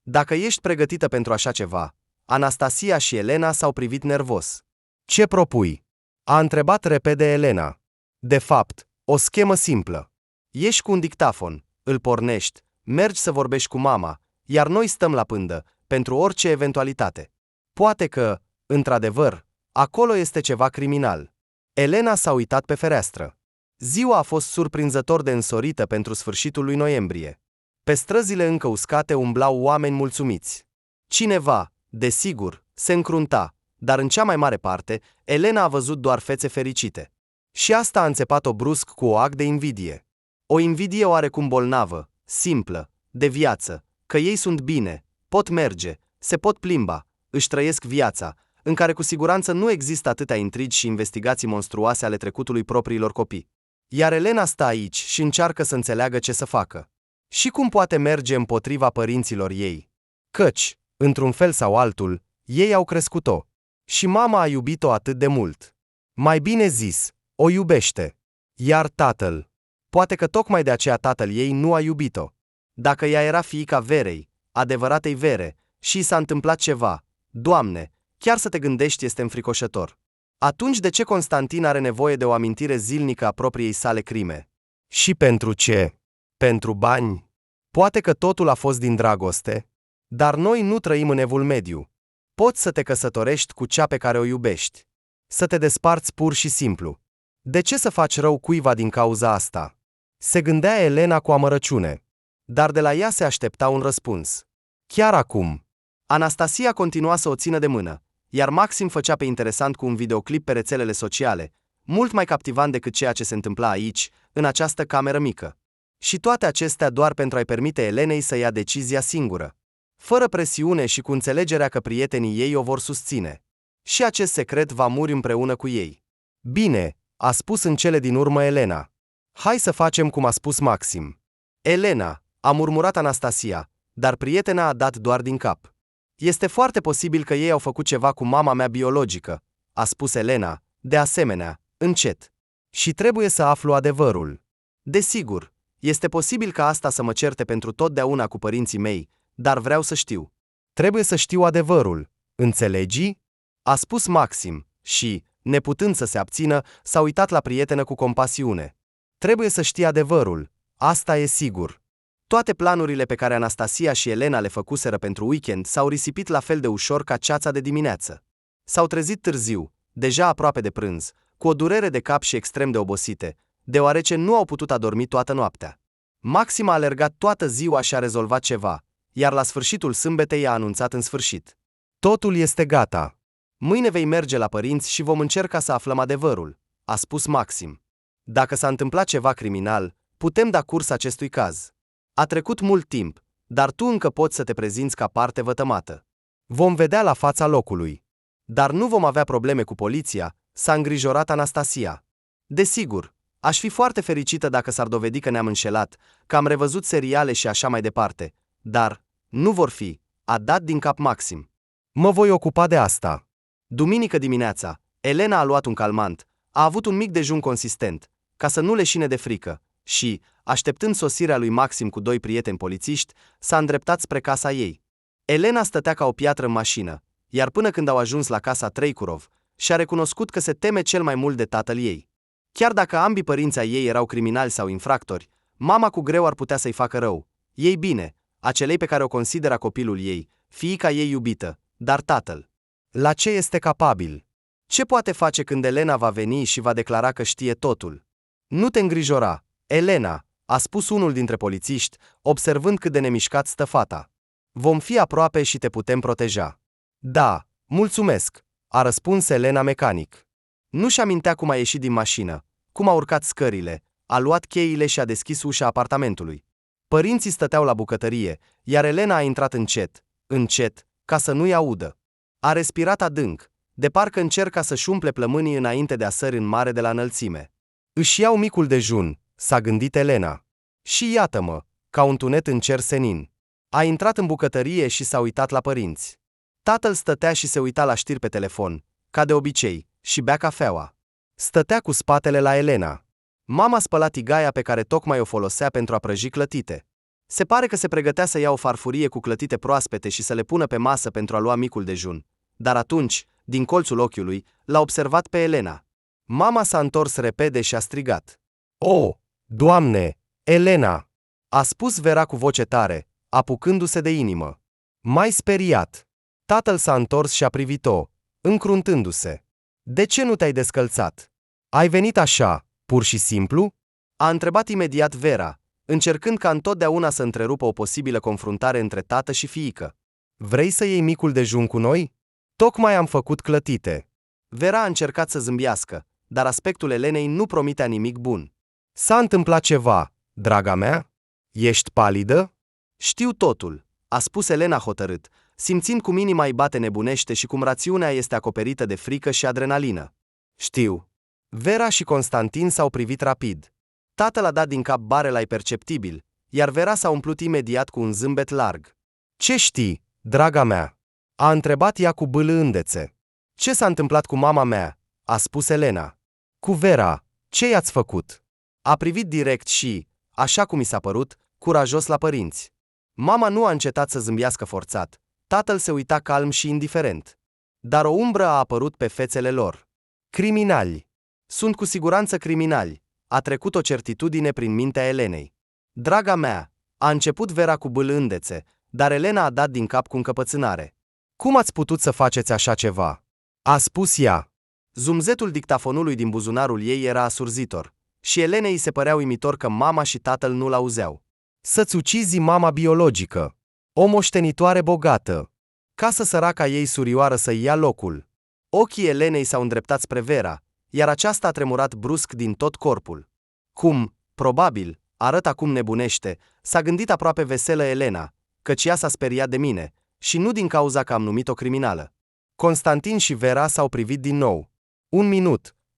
Dacă ești pregătită pentru așa ceva, Anastasia și Elena s-au privit nervos. Ce propui? A întrebat repede Elena. De fapt, o schemă simplă. Ieși cu un dictafon, îl pornești, mergi să vorbești cu mama, iar noi stăm la pândă, pentru orice eventualitate. Poate că, într-adevăr, acolo este ceva criminal. Elena s-a uitat pe fereastră. Ziua a fost surprinzător de însorită pentru sfârșitul lui noiembrie. Pe străzile încă uscate umblau oameni mulțumiți. Cineva, desigur, se încrunta, dar în cea mai mare parte, Elena a văzut doar fețe fericite. Și asta a înțepat-o brusc cu o ac de invidie. O invidie oarecum bolnavă, simplă, de viață, că ei sunt bine, pot merge, se pot plimba, își trăiesc viața, în care cu siguranță nu există atâtea intrigi și investigații monstruoase ale trecutului propriilor copii. Iar Elena stă aici și încearcă să înțeleagă ce să facă. Și cum poate merge împotriva părinților ei? Căci, într-un fel sau altul, ei au crescut-o. Și mama a iubit-o atât de mult. Mai bine zis, o iubește. Iar tatăl. Poate că tocmai de aceea tatăl ei nu a iubit-o. Dacă ea era fiica Verei, adevăratei Vere, și i s-a întâmplat ceva, Doamne, chiar să te gândești este înfricoșător. Atunci de ce Constantin are nevoie de o amintire zilnică a propriei sale crime? Și pentru ce? Pentru bani? Poate că totul a fost din dragoste? Dar noi nu trăim în evul mediu. Poți să te căsătorești cu cea pe care o iubești. Să te desparți pur și simplu. De ce să faci rău cuiva din cauza asta? Se gândea Elena cu amărăciune. Dar de la ea se aștepta un răspuns. Chiar acum. Anastasia continua să o țină de mână, iar Maxim făcea pe interesant cu un videoclip pe rețelele sociale, mult mai captivant decât ceea ce se întâmpla aici, în această cameră mică. Și toate acestea doar pentru a-i permite Elenei să ia decizia singură. Fără presiune și cu înțelegerea că prietenii ei o vor susține. Și acest secret va muri împreună cu ei. Bine, a spus în cele din urmă Elena. Hai să facem cum a spus Maxim. Elena, a murmurat Anastasia, dar prietena a dat doar din cap. Este foarte posibil că ei au făcut ceva cu mama mea biologică, a spus Elena, de asemenea, încet. Și trebuie să aflu adevărul. Desigur, este posibil ca asta să mă certe pentru totdeauna cu părinții mei, dar vreau să știu. Trebuie să știu adevărul, înțelegi? A spus Maxim și, neputând să se abțină, s-a uitat la prietenă cu compasiune. Trebuie să știi adevărul, asta e sigur. Toate planurile pe care Anastasia și Elena le făcuseră pentru weekend s-au risipit la fel de ușor ca ceața de dimineață. S-au trezit târziu, deja aproape de prânz, cu o durere de cap și extrem de obosite, deoarece nu au putut adormi toată noaptea. Maxim a alergat toată ziua și a rezolvat ceva, iar la sfârșitul sâmbetei a anunțat în sfârșit. Totul este gata. Mâine vei merge la părinți și vom încerca să aflăm adevărul, a spus Maxim. Dacă s-a întâmplat ceva criminal, putem da curs acestui caz. A trecut mult timp, dar tu încă poți să te prezinți ca parte vătămată. Vom vedea la fața locului. Dar nu vom avea probleme cu poliția, s-a îngrijorat Anastasia. Desigur, aș fi foarte fericită dacă s-ar dovedi că ne-am înșelat, că am revăzut seriale și așa mai departe, dar nu vor fi, a dat din cap Maxim. Mă voi ocupa de asta. Duminică dimineața, Elena a luat un calmant, a avut un mic dejun consistent, ca să nu leșine de frică, și, așteptând sosirea lui Maxim cu doi prieteni polițiști, s-a îndreptat spre casa ei. Elena stătea ca o piatră în mașină, iar până când au ajuns la casa Treicurov, și-a recunoscut că se teme cel mai mult de tatăl ei. Chiar dacă ambii părinți ai ei erau criminali sau infractori, mama cu greu ar putea să-i facă rău. Ei bine, acelei pe care o considera copilul ei, fiica ei iubită, dar tatăl. La ce este capabil? Ce poate face când Elena va veni și va declara că știe totul? Nu te îngrijora, Elena, a spus unul dintre polițiști, observând cât de nemișcat stă fata. Vom fi aproape și te putem proteja. Da, mulțumesc, a răspuns Elena mecanic. Nu-și amintea cum a ieșit din mașină, cum a urcat scările, a luat cheile și a deschis ușa apartamentului. Părinții stăteau la bucătărie, iar Elena a intrat încet, încet, ca să nu-i audă. A respirat adânc, de parcă încerca să-și umple plămânii înainte de a sări în mare de la înălțime. Își iau micul dejun, s-a gândit Elena. Și iată-mă, ca un tunet în cer senin. A intrat în bucătărie și s-a uitat la părinți. Tatăl stătea și se uita la știri pe telefon, ca de obicei, și bea cafeaua. Stătea cu spatele la Elena. Mama spăla tigaia pe care tocmai o folosea pentru a prăji clătite. Se pare că se pregătea să ia o farfurie cu clătite proaspete și să le pună pe masă pentru a lua micul dejun. Dar atunci, din colțul ochiului, l-a observat pe Elena. Mama s-a întors repede și a strigat. "O, Doamne, Elena!" a spus Vera cu voce tare, apucându-se de inimă. Mai speriat. Tatăl s-a întors și a privit-o, încruntându-se. "De ce nu te-ai descălțat? Ai venit așa, Pur și simplu? A întrebat imediat Vera, încercând ca întotdeauna să întrerupă o posibilă confruntare între tată și fiică. Vrei să iei micul dejun cu noi? Tocmai am făcut clătite. Vera a încercat să zâmbească, dar aspectul Elenei nu promitea nimic bun. S-a întâmplat ceva, draga mea? Ești palidă? Știu totul, a spus Elena hotărât, simțind cum inima îi bate nebunește și cum rațiunea este acoperită de frică și adrenalină. Știu. Vera și Constantin s-au privit rapid. Tatăl a dat din cap barela imperceptibil, iar Vera s-a umplut imediat cu un zâmbet larg. Ce știi, draga mea? A întrebat ea cu bâlâândețe. Ce s-a întâmplat cu mama mea? A spus Elena. Cu Vera, ce i-ați făcut? A privit direct și, așa cum i s-a părut, curajos la părinți. Mama nu a încetat să zâmbească forțat. Tatăl se uita calm și indiferent. Dar o umbră a apărut pe fețele lor. Criminali. Sunt cu siguranță criminali. A trecut o certitudine prin mintea Elenei. Draga mea, a început Vera cu bâlândețe, dar Elena a dat din cap cu încăpățânare. Cum ați putut să faceți așa ceva? A spus ea. Zumzetul dictafonului din buzunarul ei era asurzitor, și Elenei îi se părea uimitor că mama și tatăl nu l-auzeau. Să-ți ucizi mama biologică. O moștenitoare bogată. Casă săraca ei surioară să-i ia locul. Ochii Elenei s-au îndreptat spre Vera, iar aceasta a tremurat brusc din tot corpul. Cum, probabil, arăt acum nebunește, s-a gândit aproape veselă Elena, căci ea s-a speriat de mine, și nu din cauza că am numit-o criminală. Constantin și Vera s-au privit din nou.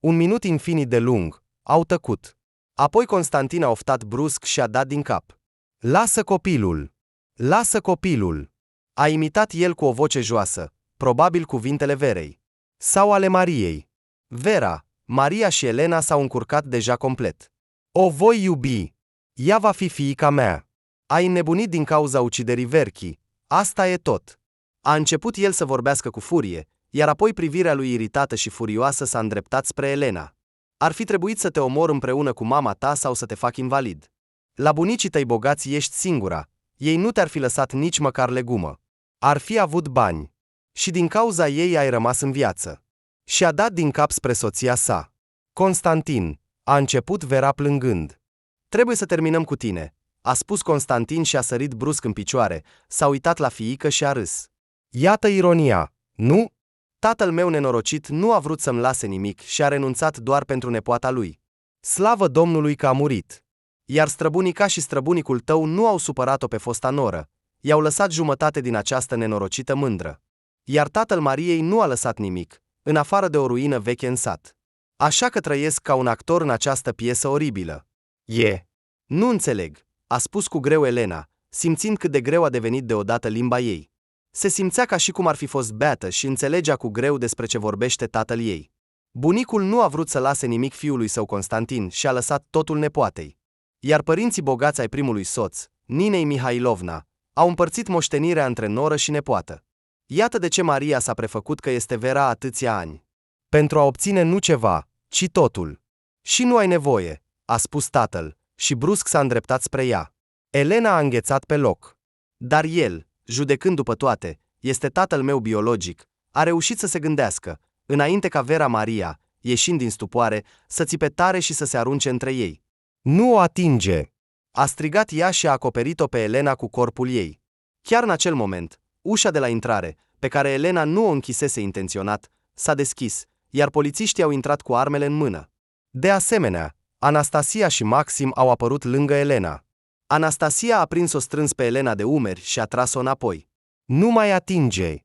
Un minut infinit de lung, au tăcut. Apoi Constantin a oftat brusc și a dat din cap. Lasă copilul! Lasă copilul! A imitat el cu o voce joasă, probabil cuvintele Verei. Sau ale Mariei. Vera, Maria și Elena s-au încurcat deja complet. O voi iubi! Ea va fi fiica mea! A înnebunit din cauza uciderii Verchi. Asta e tot. A început el să vorbească cu furie, iar apoi privirea lui iritată și furioasă s-a îndreptat spre Elena. Ar fi trebuit să te omor împreună cu mama ta sau să te fac invalid. La bunicii tăi bogați ești singura. Ei nu te-ar fi lăsat nici măcar legumă. Ar fi avut bani. Și din cauza ei ai rămas în viață. Și a dat din cap spre soția sa. Constantin, a început Vera plângând. Trebuie să terminăm cu tine, a spus Constantin și a sărit brusc în picioare, s-a uitat la fiică și a râs. Iată ironia, nu? Tatăl meu nenorocit nu a vrut să-mi lase nimic și a renunțat doar pentru nepoata lui. Slavă Domnului că a murit. Iar străbunica și străbunicul tău nu au supărat-o pe fosta noră, i-au lăsat jumătate din această nenorocită mândră. Iar tatăl Mariei nu a lăsat nimic, în afară de o ruină veche în sat. Așa că trăiesc ca un actor în această piesă oribilă. Nu înțeleg, a spus cu greu Elena, simțind cât de greu a devenit deodată limba ei. Se simțea ca și cum ar fi fost beată și înțelegea cu greu despre ce vorbește tatăl ei. Bunicul nu a vrut să lase nimic fiului său Constantin și a lăsat totul nepoatei. Iar părinții bogați ai primului soț, Ninei Mihailovna, au împărțit moștenirea între noră și nepoată. Iată de ce Maria s-a prefăcut că este Vera atâția ani. Pentru a obține nu ceva, ci totul. Și nu ai nevoie, a spus tatăl, și brusc s-a îndreptat spre ea. Elena a înghețat pe loc. Dar el, judecând după toate, este tatăl meu biologic, a reușit să se gândească, înainte ca Vera Maria, ieșind din stupoare, să țipe tare și să se arunce între ei. Nu o atinge! A strigat ea și a acoperit-o pe Elena cu corpul ei. Chiar în acel moment, ușa de la intrare, pe care Elena nu o închisese intenționat, s-a deschis, iar polițiștii au intrat cu armele în mână. De asemenea, Anastasia și Maxim au apărut lângă Elena. Anastasia a prins-o strâns pe Elena de umeri și a tras-o înapoi. Nu mai atinge!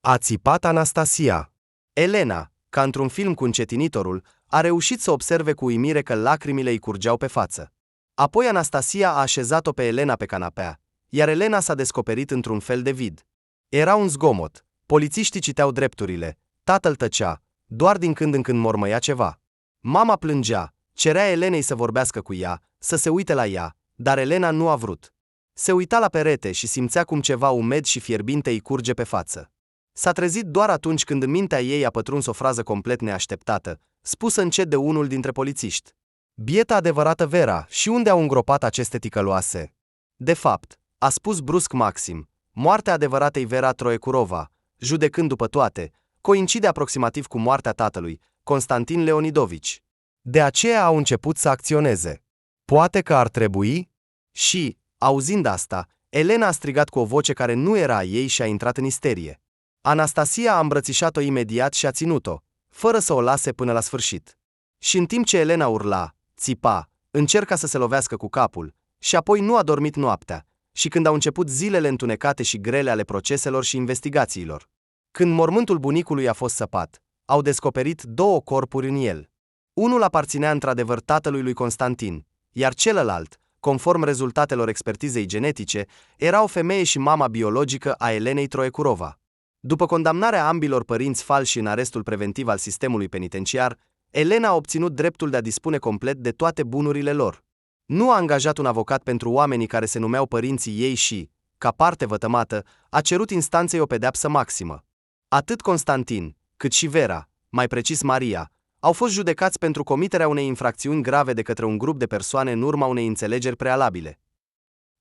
A țipat Anastasia. Elena, ca într-un film cu încetinitorul, a reușit să observe cu uimire că lacrimile îi curgeau pe față. Apoi Anastasia a așezat-o pe Elena pe canapea, iar Elena s-a descoperit într-un fel de vid. Era un zgomot, polițiștii citeau drepturile, tatăl tăcea, doar din când în când mormăia ceva. Mama plângea, cerea Elenei să vorbească cu ea, să se uite la ea, dar Elena nu a vrut. Se uita la perete și simțea cum ceva umed și fierbinte îi curge pe față. S-a trezit doar atunci când în mintea ei a pătruns o frază complet neașteptată, spusă încet de unul dintre polițiști. Bieta adevărată Vera, și unde au îngropat aceste ticăloase? De fapt, a spus brusc Maxim, moartea adevăratei Vera Troiecurova, judecând după toate, coincide aproximativ cu moartea tatălui, Constantin Leonidovici. De aceea au început să acționeze. Poate că ar trebui? Și, auzind asta, Elena a strigat cu o voce care nu era a ei și a intrat în isterie. Anastasia a îmbrățișat-o imediat și a ținut-o, fără să o lase până la sfârșit. Și în timp ce Elena urla, țipa, încerca să se lovească cu capul, și apoi nu a dormit noaptea, și când au început zilele întunecate și grele ale proceselor și investigațiilor. Când mormântul bunicului a fost săpat, au descoperit 2 corpuri în el. Unul aparținea într-adevăr tatălui lui Constantin, iar celălalt, conform rezultatelor expertizei genetice, era o femeie și mama biologică a Elenei Troiecurova. După condamnarea ambilor părinți falși în arestul preventiv al sistemului penitenciar, Elena a obținut dreptul de a dispune complet de toate bunurile lor. Nu a angajat un avocat pentru oamenii care se numeau părinții ei și, ca parte vătămată, a cerut instanței o pedeapsă maximă. Atât Constantin, cât și Vera, mai precis Maria, au fost judecați pentru comiterea unei infracțiuni grave de către un grup de persoane în urma unei înțelegeri prealabile.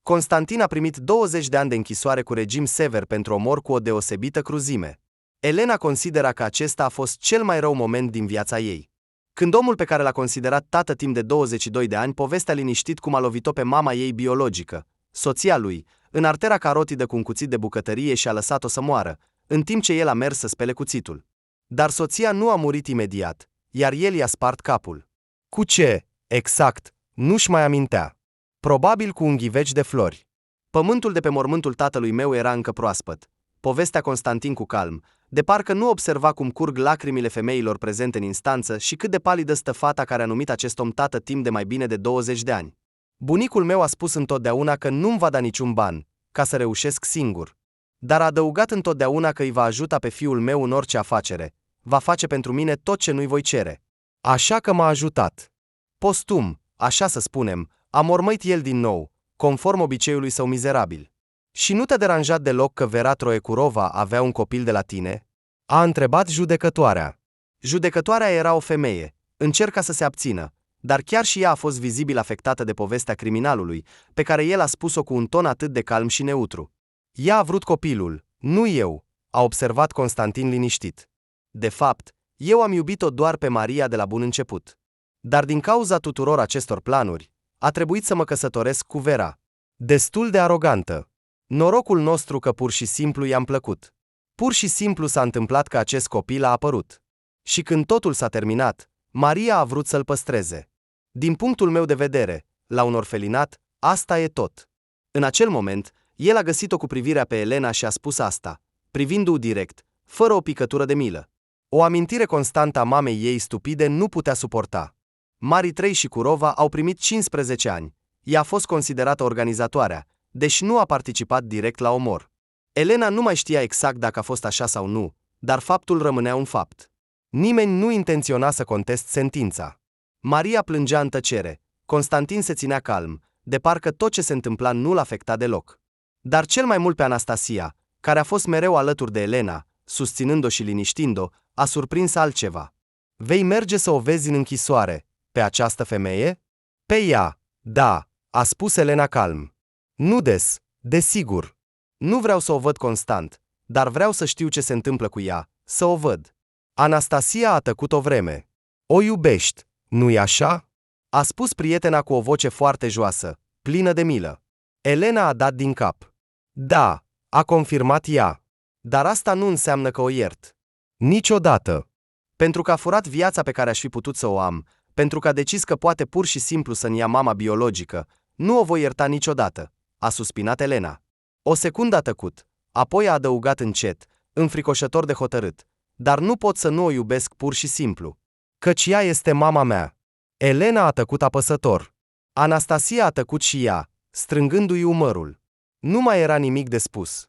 Constantin a primit 20 de ani de închisoare cu regim sever pentru omor cu o deosebită cruzime. Elena considera că acesta a fost cel mai rău moment din viața ei. Când omul pe care l-a considerat tată timp de 22 de ani povestea liniștit cum a lovit-o pe mama ei biologică, soția lui, în artera carotidă cu un cuțit de bucătărie și a lăsat-o să moară, în timp ce el a mers să spele cuțitul. Dar soția nu a murit imediat, iar el i-a spart capul. Cu ce, exact, nu-și mai amintea. Probabil cu un ghiveci de flori. Pământul de pe mormântul tatălui meu era încă proaspăt. Povestea Constantin cu calm, de parcă nu observa cum curg lacrimile femeilor prezente în instanță și cât de palidă stă fata care a numit acest om tată timp de mai bine de 20 de ani. Bunicul meu a spus întotdeauna că nu-mi va da niciun ban, ca să reușesc singur. Dar a adăugat întotdeauna că îi va ajuta pe fiul meu în orice afacere, va face pentru mine tot ce nu-i voi cere. Așa că m-a ajutat. Postum, așa să spunem, a mormăit el din nou, conform obiceiului său mizerabil. Și nu te-a deranjat deloc că Vera Troiecurova avea un copil de la tine? A întrebat judecătoarea. Judecătoarea era o femeie, încerca să se abțină, dar chiar și ea a fost vizibil afectată de povestea criminalului, pe care el a spus-o cu un ton atât de calm și neutru. Ea a vrut copilul, nu eu, a observat Constantin liniștit. De fapt, eu am iubit-o doar pe Maria de la bun început. Dar din cauza tuturor acestor planuri, a trebuit să mă căsătoresc cu Vera. Destul de arogantă. Norocul nostru că pur și simplu i-am plăcut. Pur și simplu s-a întâmplat că acest copil a apărut. Și când totul s-a terminat, Maria a vrut să-l păstreze. Din punctul meu de vedere, la un orfelinat, asta e tot. În acel moment, el a găsit-o cu privirea pe Elena și a spus asta, privindu-o direct, fără o picătură de milă. O amintire constantă a mamei ei stupide nu putea suporta. Mari Troiecurova au primit 15 ani. Ea a fost considerată organizatoarea, deși nu a participat direct la omor. Elena nu mai știa exact dacă a fost așa sau nu, dar faptul rămânea un fapt. Nimeni nu intenționa să conteste sentința. Maria plângea în tăcere, Constantin se ținea calm, de parcă tot ce se întâmpla nu l-afecta deloc. Dar cel mai mult pe Anastasia, care a fost mereu alături de Elena, susținând-o și liniștind-o, a surprins altceva. Vei merge să o vezi în închisoare, pe această femeie? Pe ea, da, a spus Elena calm. Nu des, desigur. Nu vreau să o văd constant, dar vreau să știu ce se întâmplă cu ea, să o văd. Anastasia a tăcut o vreme. O iubești, nu-i așa? A spus prietena cu o voce foarte joasă, plină de milă. Elena a dat din cap. Da, a confirmat ea. Dar asta nu înseamnă că o iert. Niciodată. Pentru că a furat viața pe care aș fi putut să o am, pentru că a decis că poate pur și simplu să-mi ia mama biologică, nu o voi ierta niciodată, a suspinat Elena. O secundă a tăcut, apoi a adăugat încet, înfricoșător de hotărât, dar nu pot să nu o iubesc pur și simplu. Căci ea este mama mea. Elena a tăcut apăsător. Anastasia a tăcut și ea, strângându-i umărul. Nu mai era nimic de spus.